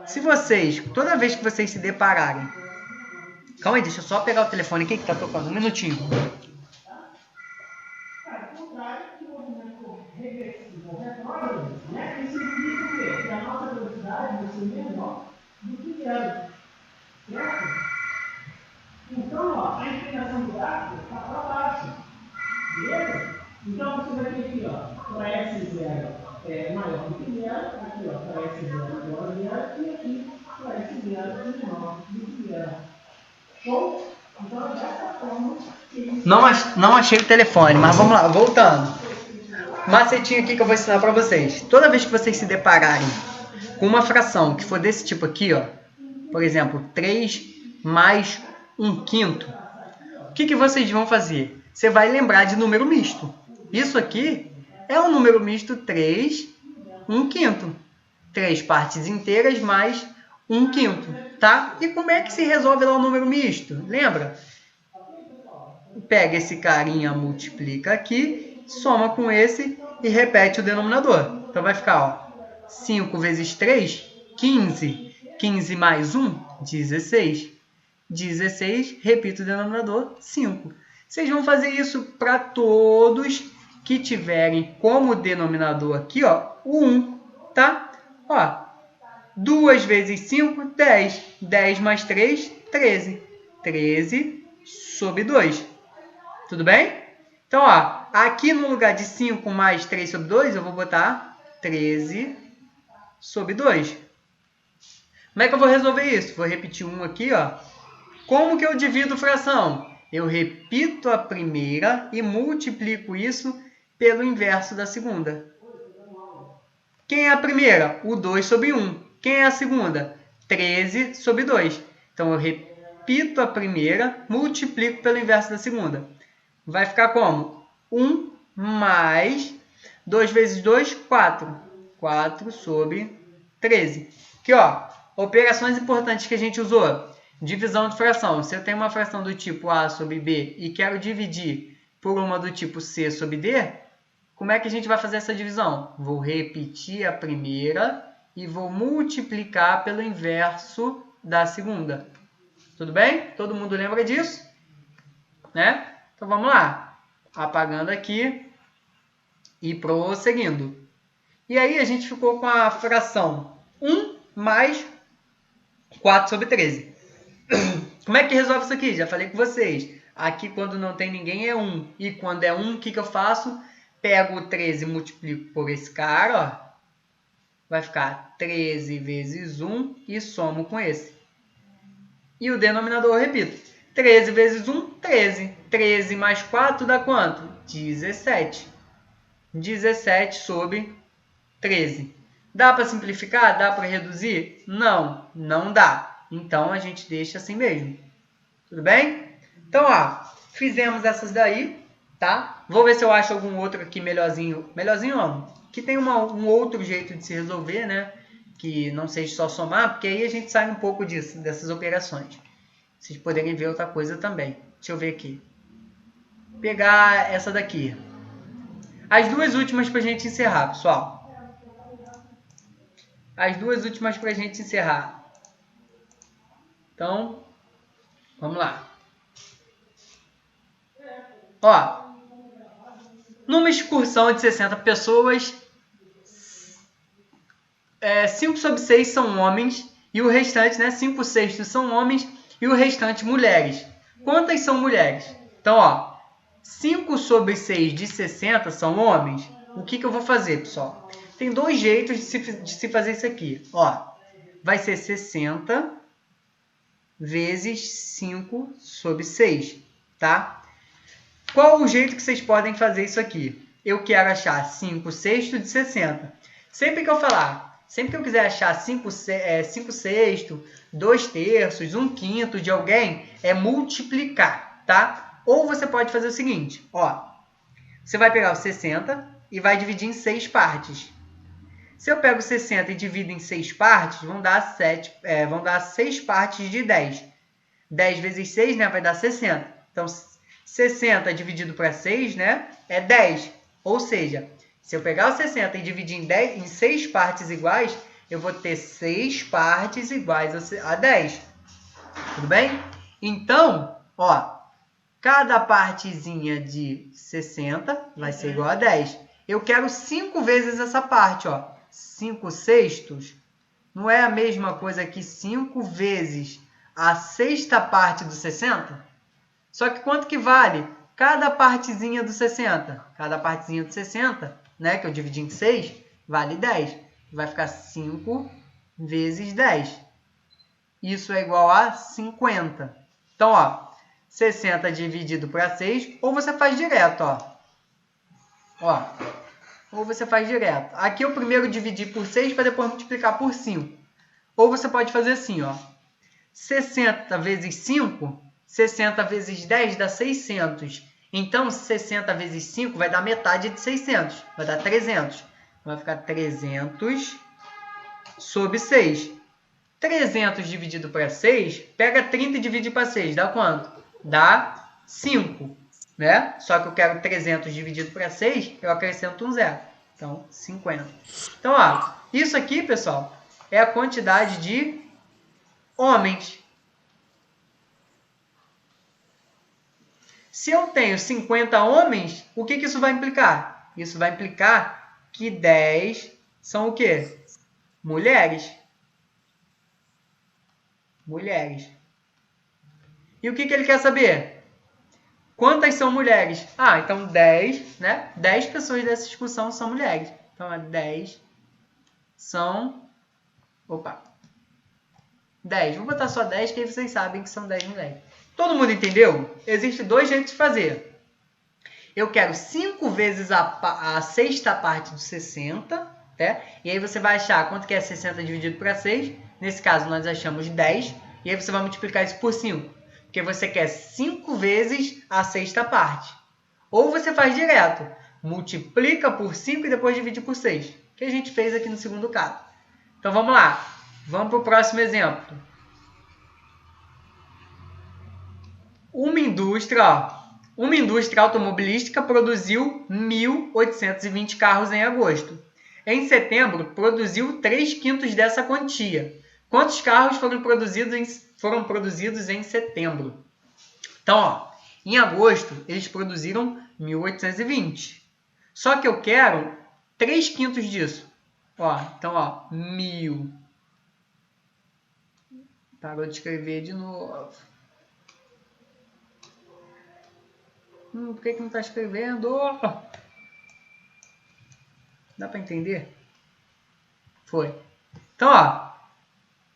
Se vocês, toda vez que vocês se depararem... Calma aí, deixa eu só pegar o telefone aqui que tá tocando. Um minutinho. Isso significa o quê? Que a nossa velocidade vai ser menor do que zero. Certo? Então, ó, a inclinação do gráfico está para baixo. Beleza? Então, você vai ter aqui, ó, para S0 é maior do que zero. Aqui, ó, para S0 igual a zero. E aqui, para S0 é menor do que zero. Show? Então, dessa forma... Não achei o telefone, mas vamos lá, voltando. Macetinho aqui que eu vou ensinar para vocês. Toda vez que vocês se depararem com uma fração que for desse tipo aqui, ó, por exemplo, 3 mais 1/5, o que vocês vão fazer? Você vai lembrar de número misto. Isso aqui é um número misto 3, 1/5. 3 partes inteiras mais 1/5, tá? E como é que se resolve lá o número misto? Lembra? Pega esse carinha, multiplica aqui, soma com esse e repete o denominador. Então vai ficar, ó, 5 vezes 3, 15. 15 mais 1, 16. 16, repito o denominador, 5. Vocês vão fazer isso para todos que tiverem como denominador aqui, ó, o 1, tá? Ó, 2 vezes 5, 10. 10 mais 3, 13. 13 sobre 2. Tudo bem? Então, ó, aqui no lugar de 5 mais 3 sobre 2, eu vou botar 13 sobre 2. Como é que eu vou resolver isso? Vou repetir 1 aqui, ó. Como que eu divido fração? Eu repito a primeira e multiplico isso pelo inverso da segunda. Quem é a primeira? O 2 sobre 1. Quem é a segunda? 13 sobre 2. Então, eu repito a primeira, multiplico pelo inverso da segunda. Vai ficar como? 1 mais 2 vezes 2, 4. 4 sobre 13. Aqui, ó, operações importantes que a gente usou. Divisão de fração. Se eu tenho uma fração do tipo A sobre B e quero dividir por uma do tipo C sobre D, como é que a gente vai fazer essa divisão? Vou repetir a primeira e vou multiplicar pelo inverso da segunda. Tudo bem? Todo mundo lembra disso? Né? Então vamos lá. Apagando aqui e prosseguindo. E aí a gente ficou com a fração 1 mais 4 sobre 13. Como é que resolve isso aqui? Já falei com vocês. Aqui quando não tem ninguém é 1. E quando é 1, o que eu faço? Pego o 13 e multiplico por esse cara, ó. Vai ficar 13 vezes 1 e somo com esse. E o denominador eu repito. 13 vezes 1, 13. 13 mais 4 dá quanto? 17. 17 sobre 13. Dá para simplificar? Dá para reduzir? Não, não dá. Então, a gente deixa assim mesmo. Tudo bem? Então, ó, fizemos essas daí, tá? Vou ver se eu acho algum outro aqui melhorzinho. Melhorzinho não. Que tem um outro jeito de se resolver, né? Que não seja só somar, porque aí a gente sai um pouco disso, dessas operações. Vocês poderem ver outra coisa também. Deixa eu ver aqui. Vou pegar essa daqui. As duas últimas para a gente encerrar, pessoal. As duas últimas para a gente encerrar. Então, vamos lá. Ó, numa excursão de 60 pessoas, 5 sobre 6 são homens e o restante, né, 5 sextos são homens e o restante mulheres. Quantas são mulheres? Então, ó, 5 sobre 6 de 60 são homens. O que eu vou fazer, pessoal? Tem dois jeitos de se fazer isso aqui. Ó, vai ser 60 vezes 5 sobre 6, tá? Qual o jeito que vocês podem fazer isso aqui? Eu quero achar 5 sextos de 60. Sempre que eu quiser achar 5 sextos, 2 terços, 1 quinto de alguém, é multiplicar, tá? Ou você pode fazer o seguinte, ó. Você vai pegar o 60 e vai dividir em 6 partes. Se eu pego 60 e divido em 6 partes, vão dar 6 partes de 10. 10 vezes 6, né, vai dar 60. Então, 60 dividido para 6, né, é 10. Ou seja, se eu pegar o 60 e dividir em 6 partes iguais, eu vou ter 6 partes iguais a 10. Tudo bem? Então, ó, cada partezinha de 60 vai ser igual a 10. Eu quero 5 vezes essa parte, ó. 5 sextos não é a mesma coisa que 5 vezes a sexta parte do 60? Só que quanto que vale cada partezinha do 60? Cada partezinha do 60, né, que eu dividi em 6, vale 10. Vai ficar 5 vezes 10. Isso é igual a 50. Então, ó, 60 dividido para 6, ou você faz direto, ó. Ó. Ou você faz direto. Aqui eu primeiro dividi por 6 para depois multiplicar por 5. Ou você pode fazer assim, ó. 60 vezes 5, 60 vezes 10 dá 600. Então, 60 vezes 5 vai dar metade de 600. Vai dar 300. Vai ficar 300 sobre 6. 300 dividido para 6, pega 30 e divide para 6. Dá quanto? Dá 5. Né? Só que eu quero 300 dividido para 6, eu acrescento um zero. Então, 50. Então, ó, isso aqui, pessoal, é a quantidade de homens. Se eu tenho 50 homens, o que isso vai implicar? Isso vai implicar que 10 são o quê? Mulheres. Mulheres. E o que ele quer saber? Quantas são mulheres? Ah, então 10, né? 10 pessoas dessa discussão são mulheres. Então, 10 são... Opa! 10. Vou botar só 10, que aí vocês sabem que são 10 mulheres. Todo mundo entendeu? Existem dois jeitos de fazer. Eu quero 5 vezes a sexta parte dos 60, né? E aí você vai achar quanto que é 60 dividido por 6. Nesse caso, nós achamos 10. E aí você vai multiplicar isso por 5. Porque você quer 5 vezes a sexta parte. Ou você faz direto. Multiplica por 5 e depois divide por 6. Que a gente fez aqui no segundo caso. Então vamos lá. Vamos para o próximo exemplo. Uma indústria automobilística produziu 1.820 carros em agosto. Em setembro, produziu 3/5 dessa quantia. Quantos carros foram produzidos em setembro? Então, ó, em agosto, eles produziram 1.820. Só que eu quero 3/5 disso. Ó, então, ó, 1.000. Parou de escrever de novo. Por que não está escrevendo? Dá para entender? Foi. Então, ó,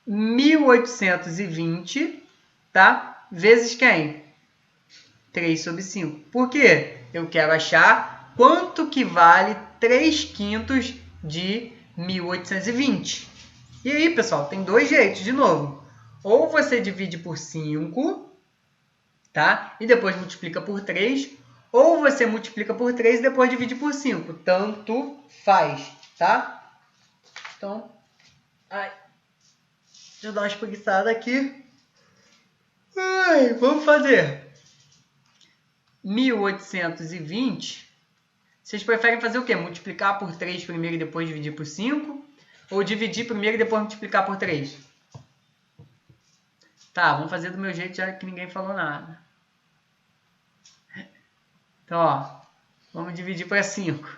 1.820, tá? Vezes quem? 3/5. Por quê? Eu quero achar quanto que vale 3/5 de 1.820. E aí, pessoal, tem dois jeitos, de novo. Ou você divide por 5, tá? E depois multiplica por 3. Ou você multiplica por 3 e depois divide por 5. Tanto faz, tá? Então, deixa eu dar uma espreguiçada aqui. Vamos fazer 1.820. Vocês preferem fazer o quê? Multiplicar por 3 primeiro e depois dividir por 5? Ou dividir primeiro e depois multiplicar por 3? Tá, vamos fazer do meu jeito, já que ninguém falou nada. Então, ó, vamos dividir para 5.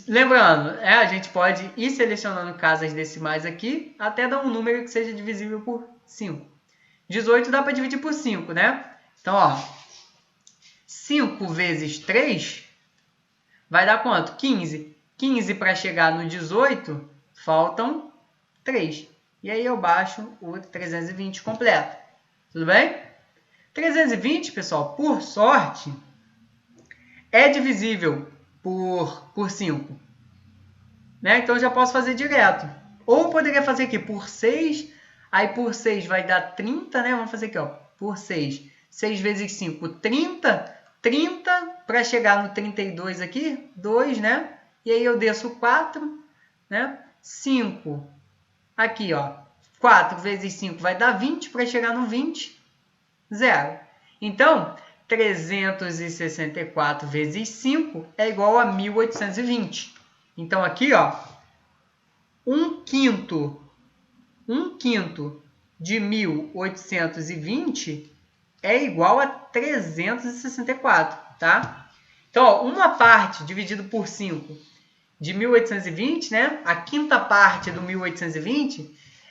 Lembrando, a gente pode ir selecionando casas decimais aqui, até dar um número que seja divisível por 5. 18 dá para dividir por 5, né? Então, ó, 5 vezes 3 vai dar quanto? 15. 15 para chegar no 18, faltam 3. E aí eu baixo o 320 completo. Tudo bem? 320, pessoal, por sorte, é divisível por 5. Né? Então, eu já posso fazer direto. Ou poderia fazer aqui por 6. Aí, por 6 vai dar 30, né? Vamos fazer aqui, ó, por 6. 6 vezes 5, 30. 30 para chegar no 32 aqui, 2, né? E aí eu desço 4, né? 5. Aqui, ó, 4 vezes 5 vai dar 20. Para chegar no 20, 0. Então, 364 vezes 5 é igual a 1.820. Então, aqui, ó, 1/5 de 1.820 é igual a 364, tá? Então, ó, uma parte dividido por 5 de 1.820, né? A quinta parte do 1.820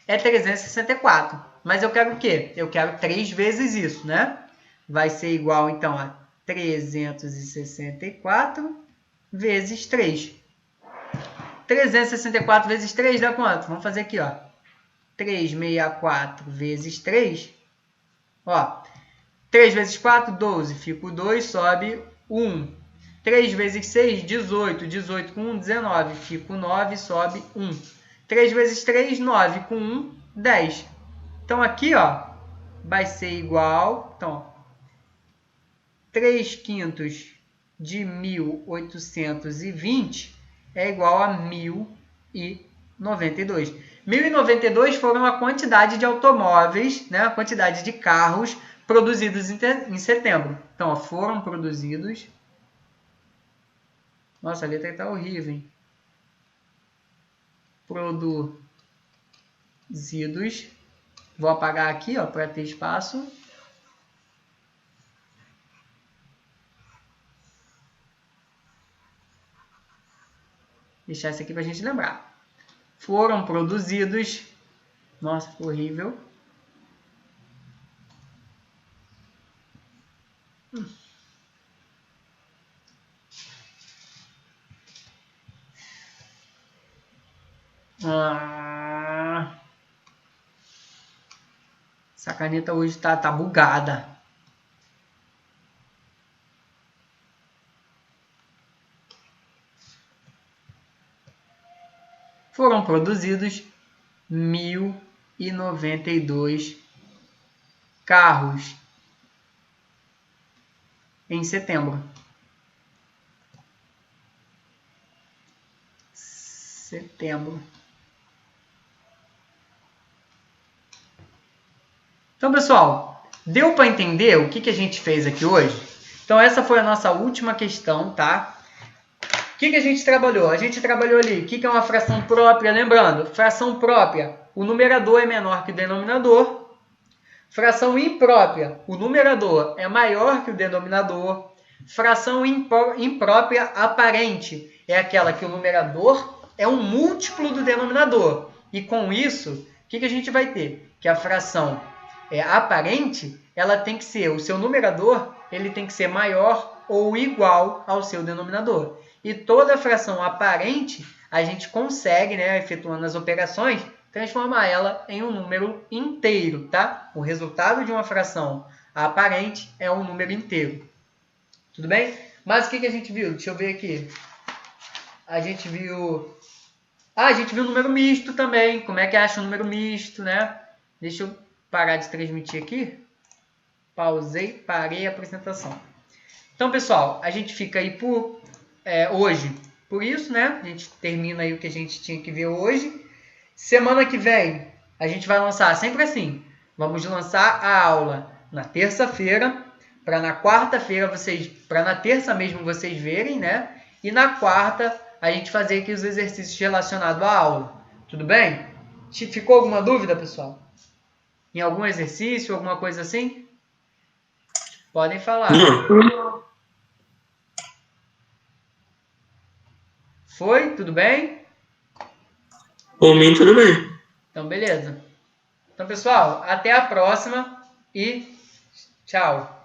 é 364. Mas eu quero o quê? Eu quero 3 vezes isso, né? Vai ser igual, então, a 364 vezes 3. 364 vezes 3 dá quanto? Vamos fazer aqui, ó. 364 vezes 3. Ó, 3 vezes 4, 12. Fica o 2, sobe 1. 3 vezes 6, 18. 18 com 1, 19. Fica o 9, sobe 1. 3 vezes 3, 9. Com 1, 10. Então, aqui, ó, vai ser igual... Então, ó, 3/5 de 1.820 é igual a 1.092. 1.092 foram a quantidade de automóveis, né, a quantidade de carros produzidos em setembro. Então, ó, foram produzidos... Nossa, a letra está horrível, hein? Produzidos Vou apagar aqui, ó, para ter espaço. Deixar isso aqui para a gente lembrar. Foram produzidos... Nossa, ficou horrível. Essa caneta hoje tá bugada. Foram produzidos 1.092 carros em setembro. Então, pessoal, deu para entender o que a gente fez aqui hoje? Então, essa foi a nossa última questão, tá? O que a gente trabalhou? A gente trabalhou ali, o que é uma fração própria? Lembrando, fração própria, o numerador é menor que o denominador. Fração imprópria, o numerador é maior que o denominador. Fração imprópria aparente é aquela que o numerador é um múltiplo do denominador. E com isso, o que a gente vai ter? Que a fração aparente, ela tem que ser, o seu numerador, ele tem que ser maior ou igual ao seu denominador. E toda fração aparente, a gente consegue, né, efetuando as operações, transformar ela em um número inteiro, tá? O resultado de uma fração aparente é um número inteiro. Tudo bem? Mas o que a gente viu? Deixa eu ver aqui. A gente viu o número misto também. Como é que acha o número misto, né? Deixa eu parar de transmitir aqui. Parei a apresentação. Então, pessoal, a gente fica aí por hoje. Por isso, né? A gente termina aí o que a gente tinha que ver hoje. Semana que vem, a gente vai lançar sempre assim. Vamos lançar a aula na terça-feira, para na quarta-feira para na terça mesmo vocês verem, né? E na quarta a gente fazer aqui os exercícios relacionados à aula. Tudo bem? Ficou alguma dúvida, pessoal? Em algum exercício, alguma coisa assim? Podem falar. Foi? Tudo bem? Por mim, tudo bem. Então, beleza. Então, pessoal, até a próxima e tchau.